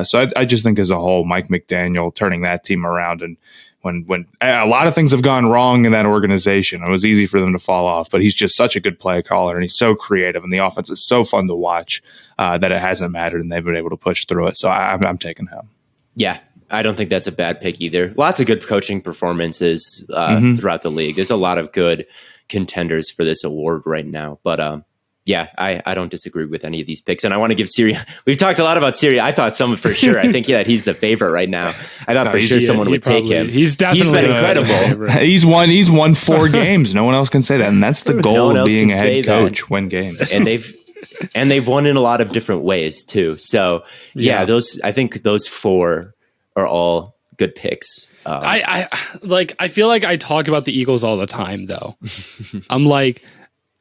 So I just think as a whole, Mike McDaniel turning that team around, and when a lot of things have gone wrong in that organization, it was easy for them to fall off, but he's just such a good play caller, and he's so creative, and the offense is so fun to watch that it hasn't mattered, and they've been able to push through it. So I'm taking him. Yeah, I don't think that's a bad pick either. Lots of good coaching performances throughout the league. There's a lot of good contenders for this award right now, but yeah, I don't disagree with any of these picks. And I want to give Siri, we've talked a lot about Siri. I thought someone for sure. I think that he's the favorite right now. I thought for sure someone would take him. He's definitely been incredible. He's won 4 games. No one else can say that. And that's the goal of being a head coach, win games. And they've won in a lot of different ways too. So yeah, I think those 4 are all good picks. I feel like I talk about the Eagles all the time though. I'm like,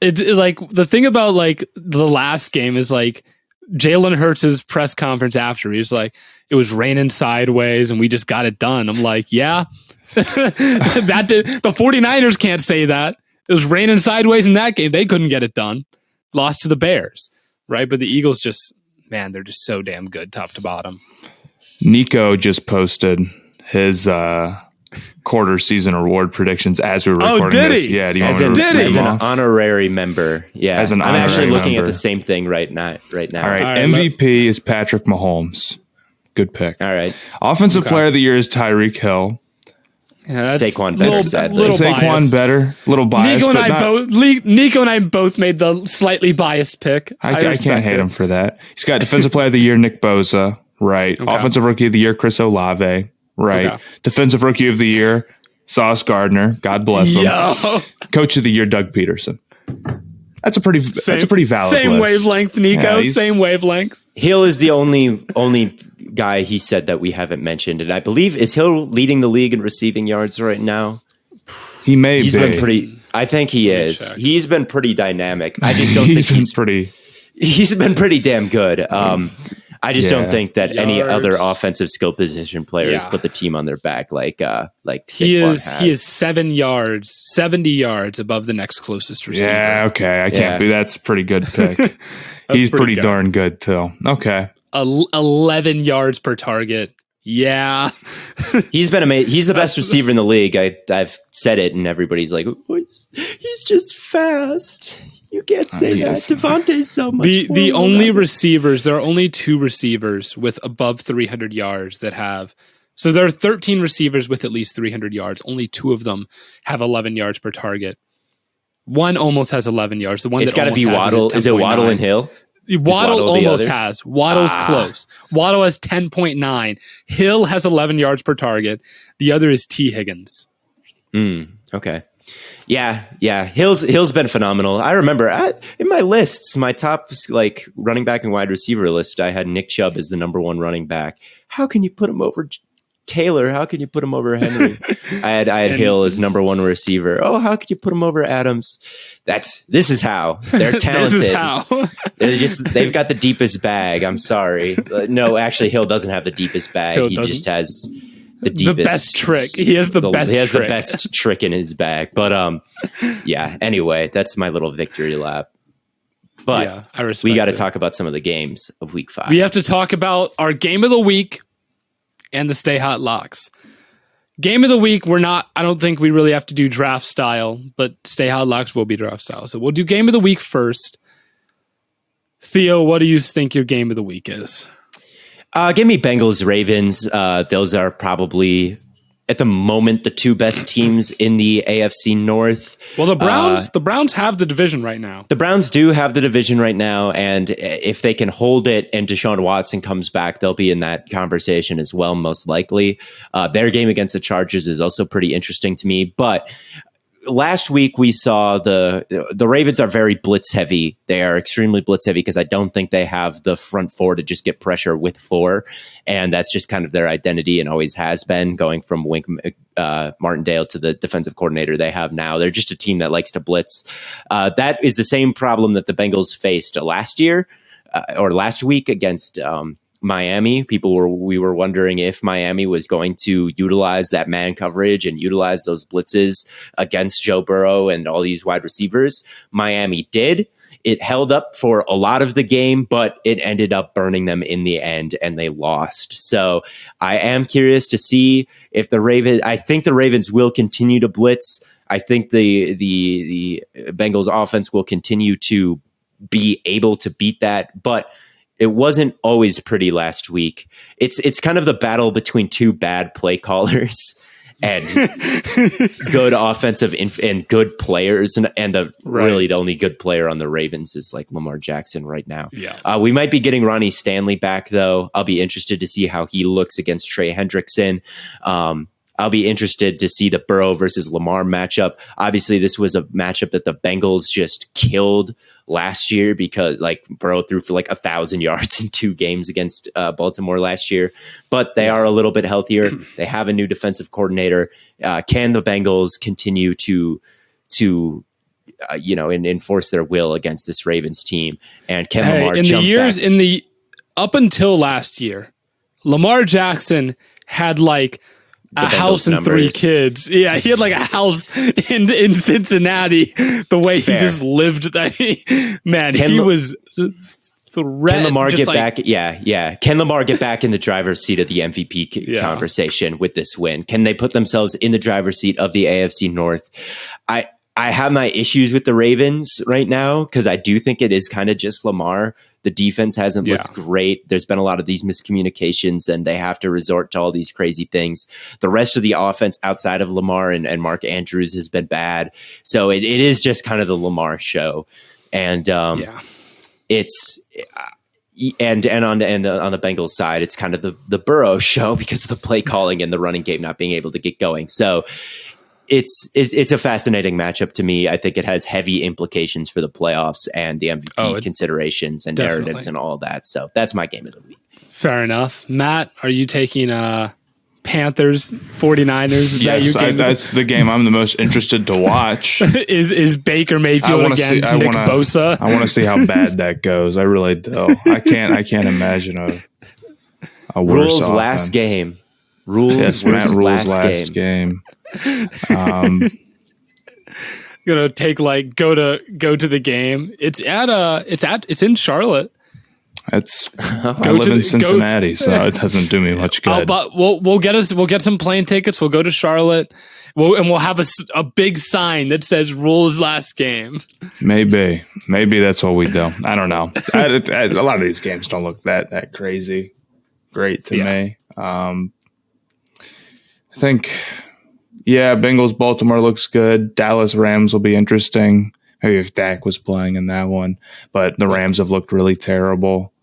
It like the thing about like the last game is like Jalen Hurts' press conference after he was like, it was raining sideways and we just got it done. I'm like, yeah, the 49ers can't say that. It was raining sideways in that game. They couldn't get it done. Lost to the Bears, right? But the Eagles they're just so damn good top to bottom. Nico just posted his quarter season award predictions as we were recording this. He? Yeah, do you as an honorary member. Yeah, I'm actually looking at the same thing right now. All right, MVP is Patrick Mahomes. Good pick. All right. Offensive player of the year is Tyreek Hill. Yeah, Saquon better, sadly. Saquon better. Little biased. Nico and I both made the slightly biased pick. I can't hate him for that. He's got defensive player of the year, Nick Bosa. Right. Okay. Offensive rookie of the year, Chris Olave. Right. Okay. Defensive rookie of the year, Sauce Gardner. God bless him. Coach of the year, Doug Peterson. That's a pretty valid same list. Wavelength, Nico. Same wavelength. Hill is the only guy he said that we haven't mentioned, and I believe is Hill leading the league in receiving yards right now. He may He's be. been pretty. I think he is. Check. He's been pretty dynamic. I just don't think he's pretty. He's been pretty damn good. I just don't think that any other offensive skill position players put the team on their back like Saquon has. He is 70 yards above the next closest receiver. Yeah, okay. I can't be. That's a pretty good pick. He's pretty darn good too. Okay. 11 yards per target. Yeah. He's been amazing. He's the best receiver in the league. I've said it and everybody's like, oh, he's just fast. You can't say that. Devontae's so much. The only receivers, there are only 2 receivers with above 300 yards that have. So there are 13 receivers with at least 300 yards. Only 2 of them have 11 yards per target. One almost has 11 yards. The one it's got to be Waddle. Is it Waddle and Hill? Waddle almost has. Waddle's close. Waddle has 10.9. Hill has 11 yards per target. The other is T. Higgins. Okay. Yeah. Hill's been phenomenal. I remember in my lists, my top like running back and wide receiver list, I had Nick Chubb as the number 1 running back. How can you put him over Taylor? How can you put him over Henry? I had Hill as number 1 receiver. Oh, how could you put him over Adams? This is how they're talented. This is how they've got the deepest bag. I'm sorry. No, actually, Hill doesn't have the deepest bag. He just has the best trick. He has the best trick in his bag. But yeah. Anyway, that's my little victory lap. But we got to talk about some of the games of Week 5. We have to talk about our game of the week and the Stay Hot locks. Game of the week, I don't think we really have to do draft style, but Stay Hot locks will be draft style. So we'll do game of the week first. Theo, what do you think your game of the week is? Give me Bengals, Ravens. Those are probably at the moment the 2 best teams in the AFC North. Well, the Browns have the division right now. The Browns do have the division right now, and if they can hold it and Deshaun Watson comes back, they'll be in that conversation as well, most likely. Their game against the Chargers is also pretty interesting to me, but last week we saw the Ravens are very blitz heavy. They are extremely blitz heavy because I don't think they have the front 4 to just get pressure with 4. And that's just kind of their identity and always has been, going from Wink Martindale to the defensive coordinator they have now. They're just a team that likes to blitz. That is the same problem that the Bengals faced last year or last week against Miami. We were wondering if Miami was going to utilize that man coverage and utilize those blitzes against Joe Burrow and all these wide receivers. Miami did. It held up for a lot of the game, but it ended up burning them in the end, and they lost. So I am curious to see if I think the Ravens will continue to blitz. I think the Bengals offense will continue to be able to beat that, but it wasn't always pretty last week. It's kind of the battle between two bad play callers and good offensive and good players, and really the only good player on the Ravens is like Lamar Jackson right now. Yeah. We might be getting Ronnie Stanley back though. I'll be interested to see how he looks against Trey Hendrickson. I'll be interested to see the Burrow versus Lamar matchup. Obviously, this was a matchup that the Bengals just killed last year because like Burrow threw for like 1,000 yards in 2 games against Baltimore last year. But they are a little bit healthier. They have a new defensive coordinator. Can the Bengals continue to enforce their will against this Ravens team? And can Lamar up until last year, Lamar Jackson had like a house and 3 kids. Yeah, he had like a house in Cincinnati. The way he just lived that, he was. Can Lamar get back? Yeah. Can Lamar get back in the driver's seat of the MVP conversation with this win? Can they put themselves in the driver's seat of the AFC North? I have my issues with the Ravens right now because I do think it is kind of just Lamar. The defense hasn't looked great. There's been a lot of these miscommunications, and they have to resort to all these crazy things. The rest of the offense outside of Lamar and Mark Andrews has been bad. So it is just kind of the Lamar show. And it's and on the Bengals side, it's kind of the Burrow show because of the play calling and the running game not being able to get going. So it's a fascinating matchup to me. I think it has heavy implications for the playoffs and the MVP considerations and narratives and all that. So that's my game of the week. Fair enough. Matt, are you taking Panthers, 49ers? Yes, that's the game I'm the most interested to watch. is Baker Mayfield against Nick Bosa? I want to see how bad that goes. I really do. I can't imagine a worse Rules offense. Last game. Rules Matt Rule's last game. Gonna take go to the game. It's in Charlotte. I live in Cincinnati, so it doesn't do me much good. But we'll get some plane tickets. We'll go to Charlotte. We'll have a big sign that says "Rules Last Game." Maybe that's what we do. I don't know. A lot of these games don't look that crazy great to me. I think. Yeah, Bengals, Baltimore looks good. Dallas, Rams will be interesting. Maybe if Dak was playing in that one. But the Rams have looked really terrible.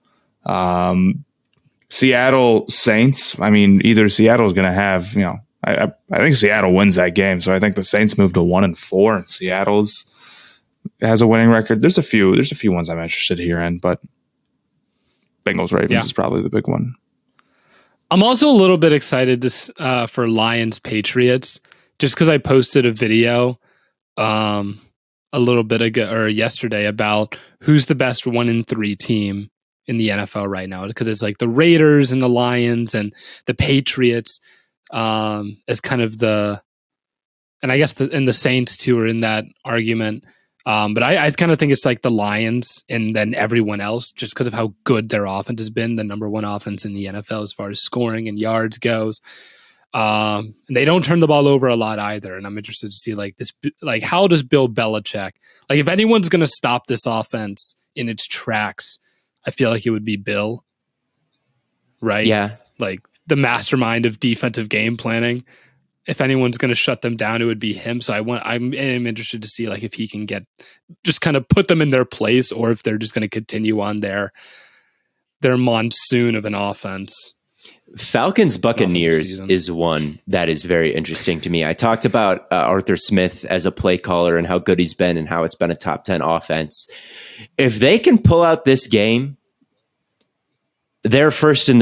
Seattle, Saints. I mean, either Seattle's going to have, I think Seattle wins that game. So I think the Saints move to 1-4 and Seattle's has a winning record. There's a few ones I'm interested here in, but Bengals, Ravens is probably the big one. I'm also a little bit excited for Lions Patriots, just because I posted a video a little bit ago or yesterday about who's the best 1-3 team in the NFL right now, because it's like the Raiders and the Lions and the Patriots as kind of and I guess the Saints too are in that argument. But I kind of think it's like the Lions and then everyone else, just because of how good their offense has been, the number 1 offense in the NFL as far as scoring and yards goes. And they don't turn the ball over a lot either. And I'm interested to see how does Bill Belichick, if anyone's going to stop this offense in its tracks, I feel like it would be Bill, right? Yeah. Like the mastermind of defensive game planning. If anyone's going to shut them down, it would be him. So I'm interested to see if he can just kind of put them in their place, or if they're just going to continue on their monsoon of an offense. Falcons Buccaneers is one that is very interesting to me. I talked about Arthur Smith as a play caller and how good he's been and how it's been a top 10 offense. If they can pull out this game, they're first in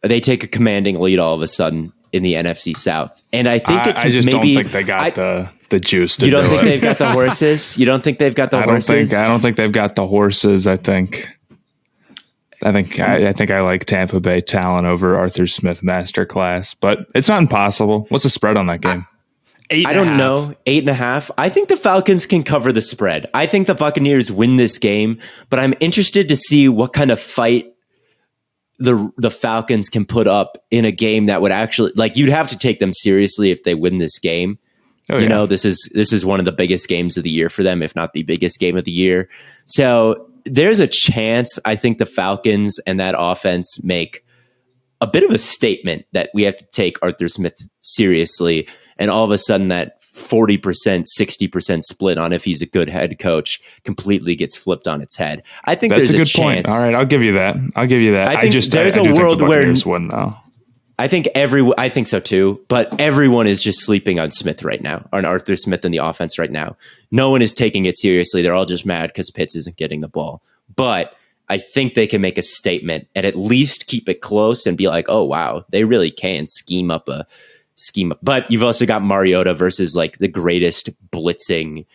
they take a commanding lead all of a sudden in the NFC South. And I think I just don't think they got the juice to do it. You don't think they've got the horses? You don't think they've got the horses? I don't think they've got the horses, I think. I think I like Tampa Bay talent over Arthur Smith masterclass, but it's not impossible. What's the spread on that game? I don't know. 8.5. I think the Falcons can cover the spread. I think the Buccaneers win this game, but I'm interested to see what kind of fight the Falcons can put up in a game that would actually, like, you'd have to take them seriously if they win this game. Oh, you know, this is one of the biggest games of the year for them, if not the biggest game of the year. So there's a chance I think the Falcons and that offense make a bit of a statement that we have to take Arthur Smith seriously. And all of a sudden that 40%, 60% split on if he's a good head coach completely gets flipped on its head. I think that's there's a good point. All right, I'll give you that. I think there's a world where win, though. I think so too, but everyone is just sleeping on Smith right now, on Arthur Smith in the offense right now. No one is taking it seriously. They're all just mad because Pitts isn't getting the ball. But I think they can make a statement and at least keep it close and be like, oh, wow, they really can scheme up. But you've also got Mariota versus like the greatest blitzing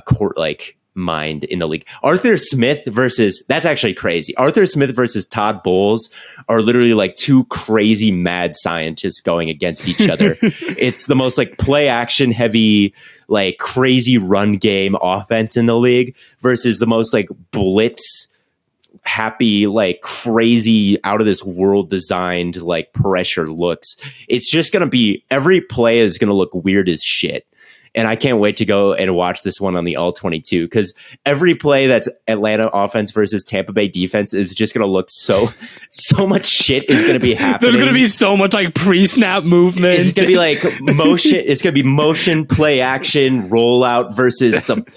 court like mind in the league. Arthur Smith versus, that's actually crazy. Arthur Smith versus Todd Bowles are literally like two crazy mad scientists going against each other. It's the most like play action heavy, like crazy run game offense in the league versus the most like blitz happy, like crazy out of this world designed like pressure looks. It's just going to be, every play is going to look weird as shit. And I can't wait to go and watch this one on the All 22 because every play that's Atlanta offense versus Tampa Bay defense is just going to look so much shit is going to be happening. There's going to be so much like pre-snap movement. It's going to be like motion. It's going to be motion, play action, rollout versus the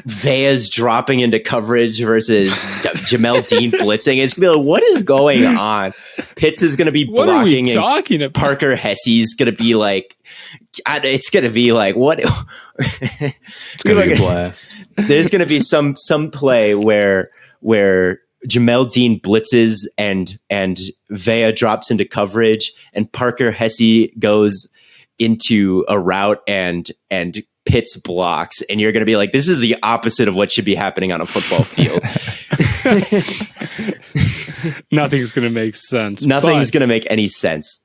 Vea's dropping into coverage versus Jamel Dean blitzing. It's going to be like, what is going on? Pitts is going to be what blocking. What are we talking about? Parker Hesse's going to be like, it's going to be like, what? It's going to be a blast. There's going to be some play where Jamel Dean blitzes and Vea drops into coverage and Parker Hesse goes into a route and Pitts blocks, and you're going to be like, this is the opposite of what should be happening on a football field. Nothing's going to make sense. Nothing's going to make any sense.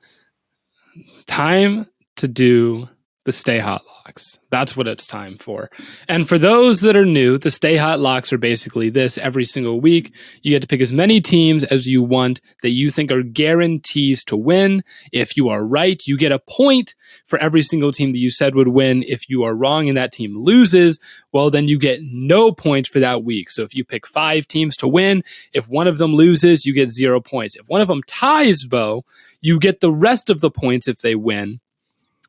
Time to do the Stay Hot Locks. That's what it's time for. And for those that are new, the Stay Hot Locks are basically this. Every single week, you get to pick as many teams as you want that you think are guarantees to win. If you are right, you get a point for every single team that you said would win. If you are wrong and that team loses, well, then you get no points for that week. So if you pick 5 teams to win, if one of them loses, you get 0 points. If one of them ties, Bo, you get the rest of the points if they win.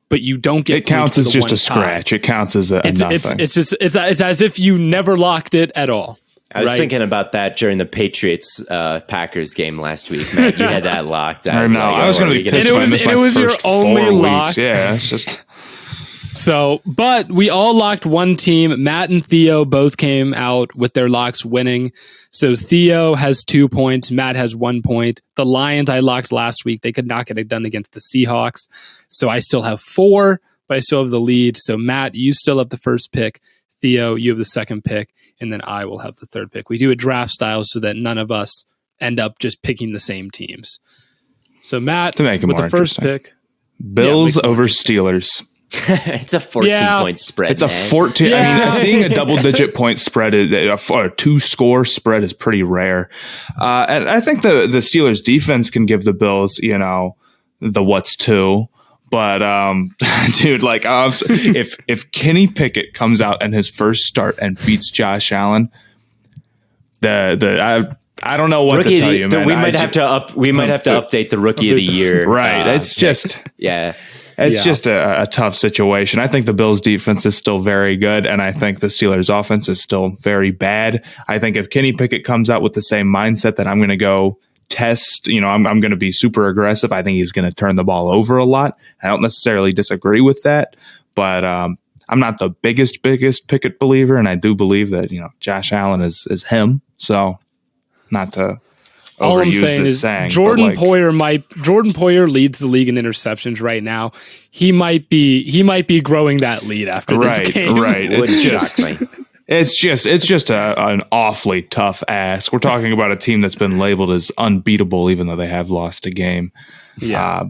But you don't get. It counts as just a scratch. It counts as a nothing. It's as if you never locked it at all. I was thinking about that during the Patriots Packers game last week. Matt, you had that locked. I was going to be pissed. It was your only lock. Yeah, it's just. So, but we all locked one team. Matt and Theo both came out with their locks winning. So Theo has 2 points. Matt has 1 point. The Lions I locked last week. They could not get it done against the Seahawks. So I still have 4, but I still have the lead. So Matt, you still have the first pick. Theo, you have the second pick. And then I will have the third pick. We do it draft style so that none of us end up just picking the same teams. So Matt, to make it with more the first pick. Bills over Steelers. It's a 14-point spread. It's a 14. Yeah. I mean, seeing a double-digit point spread, a 2-score spread is pretty rare. And I think the Steelers' defense can give the Bills, the what's to. But dude, like, if Kenny Pickett comes out in his first start and beats Josh Allen, I don't know what to tell you, man. We might have to update the rookie of the year. Right. It's just It's just a tough situation. I think the Bills defense is still very good, and I think the Steelers offense is still very bad. I think if Kenny Pickett comes out with the same mindset that I'm going to go test, I'm going to be super aggressive, I think he's going to turn the ball over a lot. I don't necessarily disagree with that, but I'm not the biggest Pickett believer, and I do believe that, Josh Allen is him. So not to all I'm saying is Jordan Poyer leads the league in interceptions right now. He might be growing that lead after this game. Right. It's just It's just an awfully tough ask. We're talking about a team that's been labeled as unbeatable, even though they have lost a game. Yeah.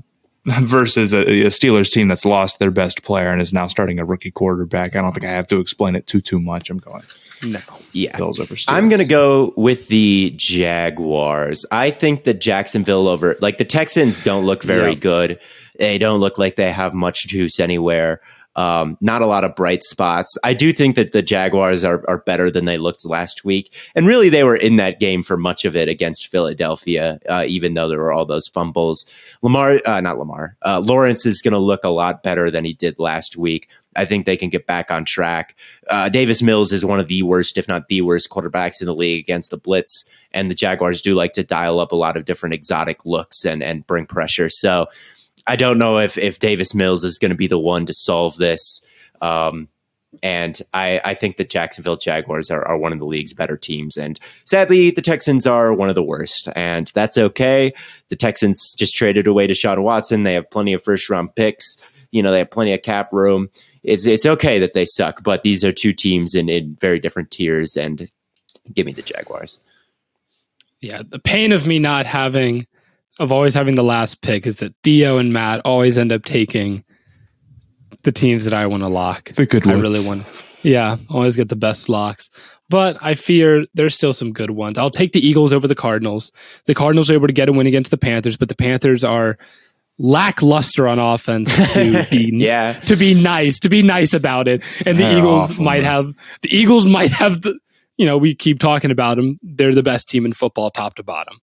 Versus a Steelers team that's lost their best player and is now starting a rookie quarterback. I don't think I have to explain it too much. I'm going. No. Yeah. Bills over Steelers. I'm going to go with the Jaguars. I think that Jacksonville over, like, the Texans don't look very good. They don't look like they have much juice anywhere. Not a lot of bright spots. I do think that the Jaguars are better than they looked last week. And really, they were in that game for much of it against Philadelphia, even though there were all those fumbles. Lawrence is going to look a lot better than he did last week. I think they can get back on track. Davis Mills is one of the worst, if not the worst, quarterbacks in the league against the blitz. And the Jaguars do like to dial up a lot of different exotic looks and bring pressure. So I don't know if Davis Mills is going to be the one to solve this. And I think the Jacksonville Jaguars are one of the league's better teams. And sadly, the Texans are one of the worst. And that's okay. The Texans just traded away Deshaun Watson. They have plenty of first-round picks. They have plenty of cap room. It's okay that they suck, but these are two teams in very different tiers. And give me the Jaguars. Yeah, the pain of me of always having the last pick is that Theo and Matt always end up taking the teams that I want to lock. The good ones. I really want. Yeah, always get the best locks. But I fear there's still some good ones. I'll take the Eagles over the Cardinals. The Cardinals are able to get a win against the Panthers, but the Panthers are lackluster on offense to be to be nice about it. And the Eagles might have the we keep talking about them. They're the best team in football, top to bottom.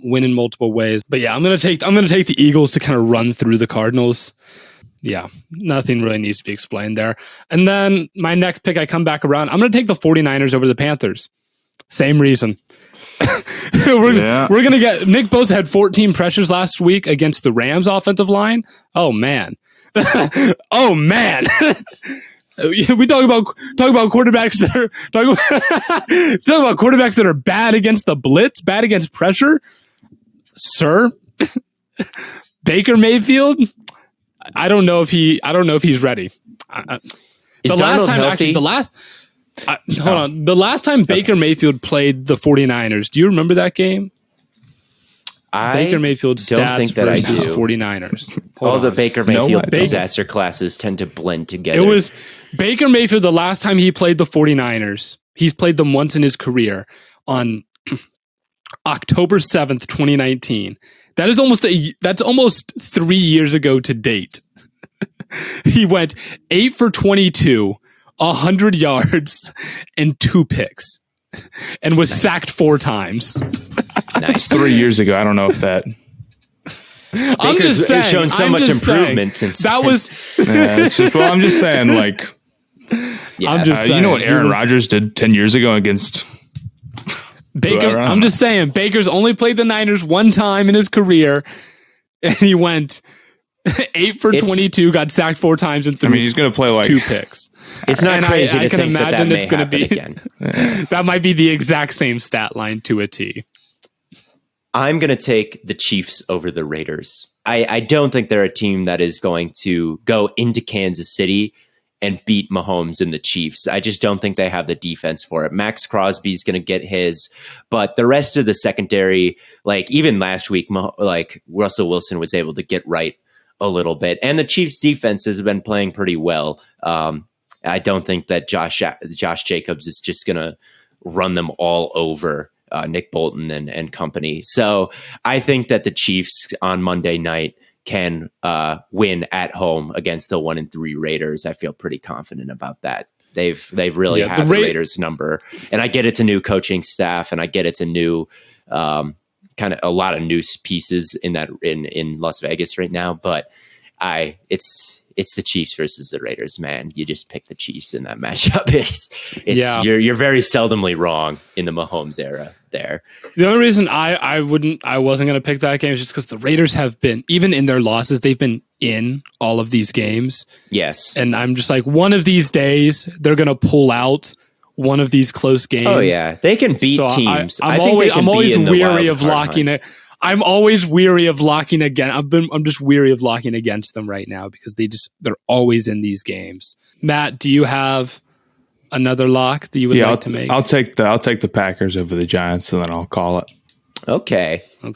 Win in multiple ways. But yeah, I'm gonna take the Eagles to kind of run through the Cardinals. Yeah, nothing really needs to be explained there. And then my next pick, I come back around. I'm gonna take the 49ers over the Panthers. Same reason. We're gonna get Nick Bosa had 14 pressures last week against the Rams offensive line. Oh man. Oh man. We talk about quarterbacks that are talk about quarterbacks that are bad against the blitz, bad against pressure. Sir, Baker Mayfield. I don't know if he's ready. Is Donald healthy? The last time Baker Mayfield played the 49ers, do you remember that game? Baker Mayfield stats versus 49ers. All the Baker Mayfield disaster classes tend to blend together. It was Baker Mayfield the last time he played the 49ers. He's played them once in his career on October 7th, 2019. That's almost 3 years ago to date. He went 8 for 22, 100 yards, and 2 picks, and was sacked 4 times. Nice. 3 years ago. I don't know if that. I'm just saying, shown so much improvement since that was. I'm just saying, like, I'm just saying, you know what Aaron Rodgers did 10 years ago against Baker. I'm just saying, Baker's only played the Niners one time in his career, and he went 8 for 22, got sacked 4 times, and threw he's going to play like 2 picks. It's not crazy I to can think imagine that it's going to be again. That might be the exact same stat line to a T. I'm going to take the Chiefs over the Raiders. I don't think they're a team that is going to go into Kansas City and beat Mahomes and the Chiefs. I just don't think they have the defense for it. Max Crosby's going to get his, but the rest of the secondary, like even last week, like Russell Wilson was able to get right a little bit, and the Chiefs defense has been playing pretty well. I don't think that Josh Jacobs is just going to run them all over Nick Bolton and company. So I think that the Chiefs on Monday night can win at home against the 1-3 Raiders. I feel pretty confident about that. They've really had the Raiders number, and I get it's a new coaching staff, and I get it's a new kind of a lot of new pieces in Las Vegas right now. But it's the Chiefs versus the Raiders, man. You just pick the Chiefs in that matchup. You're very seldomly wrong in the Mahomes era there. The only reason I wasn't going to pick that game is just because the Raiders have been, even in their losses, they've been in all of these games. Yes. And I'm just like, one of these days they're going to pull out one of these close games. Oh yeah, they can beat teams. I'm always weary of locking it. I'm always weary of locking again. I'm just weary of locking against them right now because they're always in these games. Matt, do you have another lock that you would like to make? I'll take the Packers over the Giants, and then I'll call it. Okay. I'm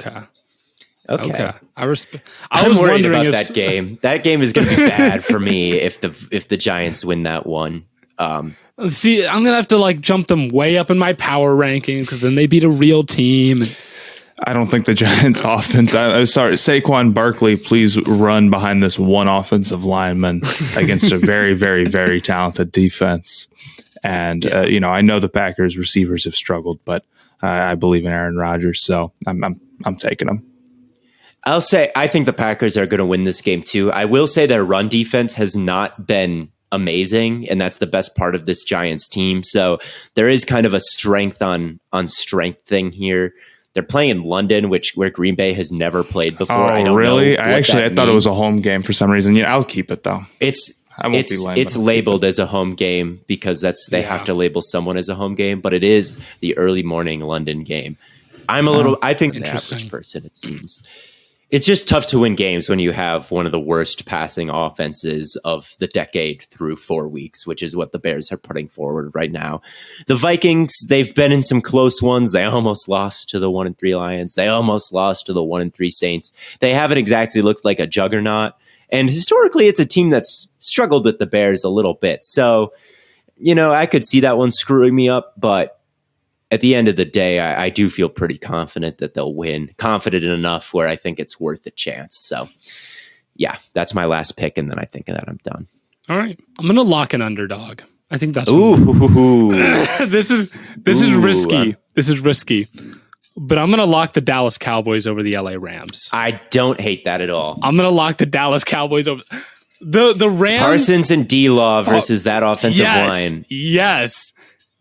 worried about that game. That game is going to be bad for me if the Giants win that one. See, I'm gonna have to like jump them way up in my power ranking because then they beat a real team. I don't think the Giants offense. I'm sorry, Saquon Barkley, please run behind this one offensive lineman against a very, very, very talented defense. And I know the Packers receivers have struggled, but I believe in Aaron Rodgers, so I'm taking them. I'll say I think the Packers are going to win this game too. I will say their run defense has not been amazing, and that's the best part of this Giants team. So there is kind of a strength on strength thing here. They're playing in London, where Green Bay has never played before. Oh, really? I thought it was a home game for some reason. I'll keep it though. It's labeled as a home game because they have to label someone as a home game, but it is the early morning London game. I think the average person, it seems. It's just tough to win games when you have one of the worst passing offenses of the decade through 4 weeks, which is what the Bears are putting forward right now. The Vikings, they've been in some close ones. They almost lost to the 1-3 Lions. They almost lost to the 1-3 Saints. They haven't exactly looked like a juggernaut. And historically, it's a team that's struggled with the Bears a little bit. So, I could see that one screwing me up, but at the end of the day, I do feel pretty confident that they'll win. Confident enough where I think it's worth a chance. So, yeah, that's my last pick, and then I think that I'm done. All right, I'm gonna lock an underdog. I think that's this is risky. This is risky, but I'm gonna lock the Dallas Cowboys over the LA Rams. I don't hate that at all. I'm gonna lock the Dallas Cowboys over the Rams. Parsons and D-Law versus that offensive line.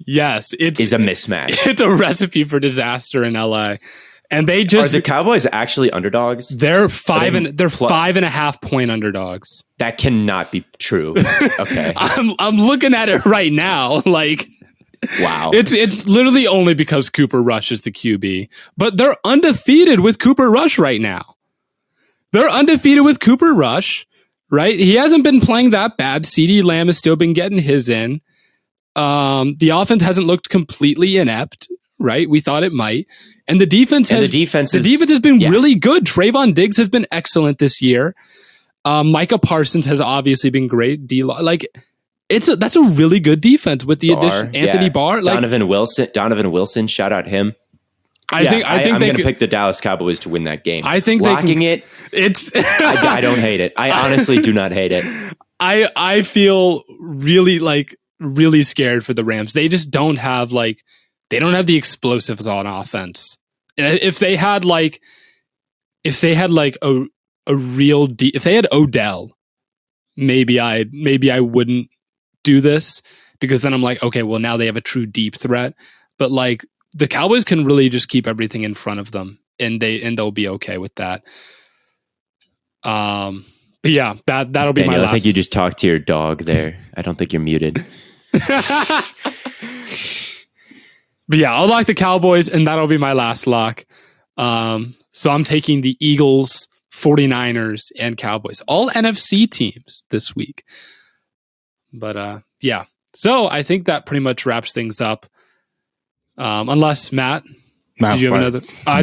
Yes, is a mismatch. It's a recipe for disaster in LA. And they just are the Cowboys actually underdogs? They're 5.5 point underdogs. That cannot be true. Okay. I'm looking at it right now. Like, wow. It's literally only because Cooper Rush is the QB. But they're undefeated with Cooper Rush right now. They're undefeated with Cooper Rush, right? He hasn't been playing that bad. CeeDee Lamb has still been getting his in. The offense hasn't looked completely inept, right? We thought it might. And the defense has been really good. Trayvon Diggs has been excellent this year. Micah Parsons has obviously been great. That's a really good defense with the addition Anthony Barr. Donovan Wilson, shout out him. I think I'm going to pick the Dallas Cowboys to win that game. I think it's I don't hate it. I honestly do not hate it. I feel really scared for the Rams. They just don't have the explosives on offense. And if they had if they had Odell, maybe I wouldn't do this because then I'm like, okay, well now they have a true deep threat. But the Cowboys can really just keep everything in front of them and they'll be okay with that. But yeah, that'll be my last. I think you just talked to your dog there. I don't think you're muted. But yeah, I'll lock the Cowboys, and that'll be my last lock. So I'm taking the Eagles, 49ers, and Cowboys. All NFC teams this week. But yeah. So I think that pretty much wraps things up. Unless, Matt, did you have another? I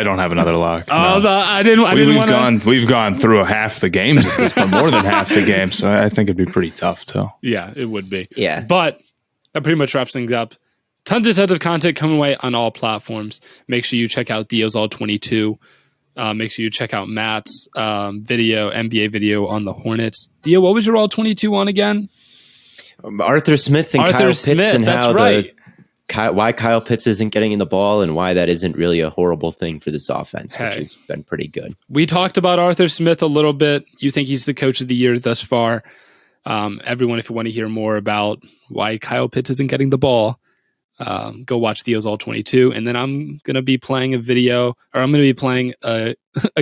don't have another lock. No. We've gone through half the games at this point, more than half the games. So I think it'd be pretty tough too. Yeah, it would be. Yeah. But that pretty much wraps things up. Tons of content coming away on all platforms. Make sure you check out Theo's All 22. Make sure you check out Matt's NBA video on the Hornets. Theo, what was your All 22 on again? Arthur Smith and Kyle Pitts and why Kyle Pitts isn't getting in the ball and why that isn't really a horrible thing for this offense, which has been pretty good. We talked about Arthur Smith a little bit. You think he's the coach of the year thus far. Everyone, if you want to hear more about why Kyle Pitts isn't getting the ball, go watch Theo's All 22. And then I'm going to be playing a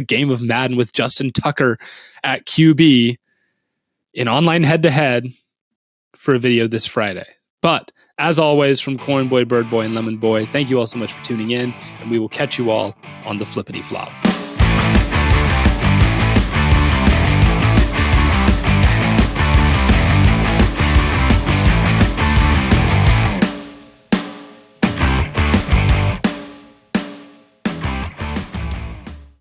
game of Madden with Justin Tucker at QB in online head-to-head for a video this Friday. But as always, from Corn Boy, Bird Boy, and Lemon Boy, thank you all so much for tuning in, and we will catch you all on the flippity flop.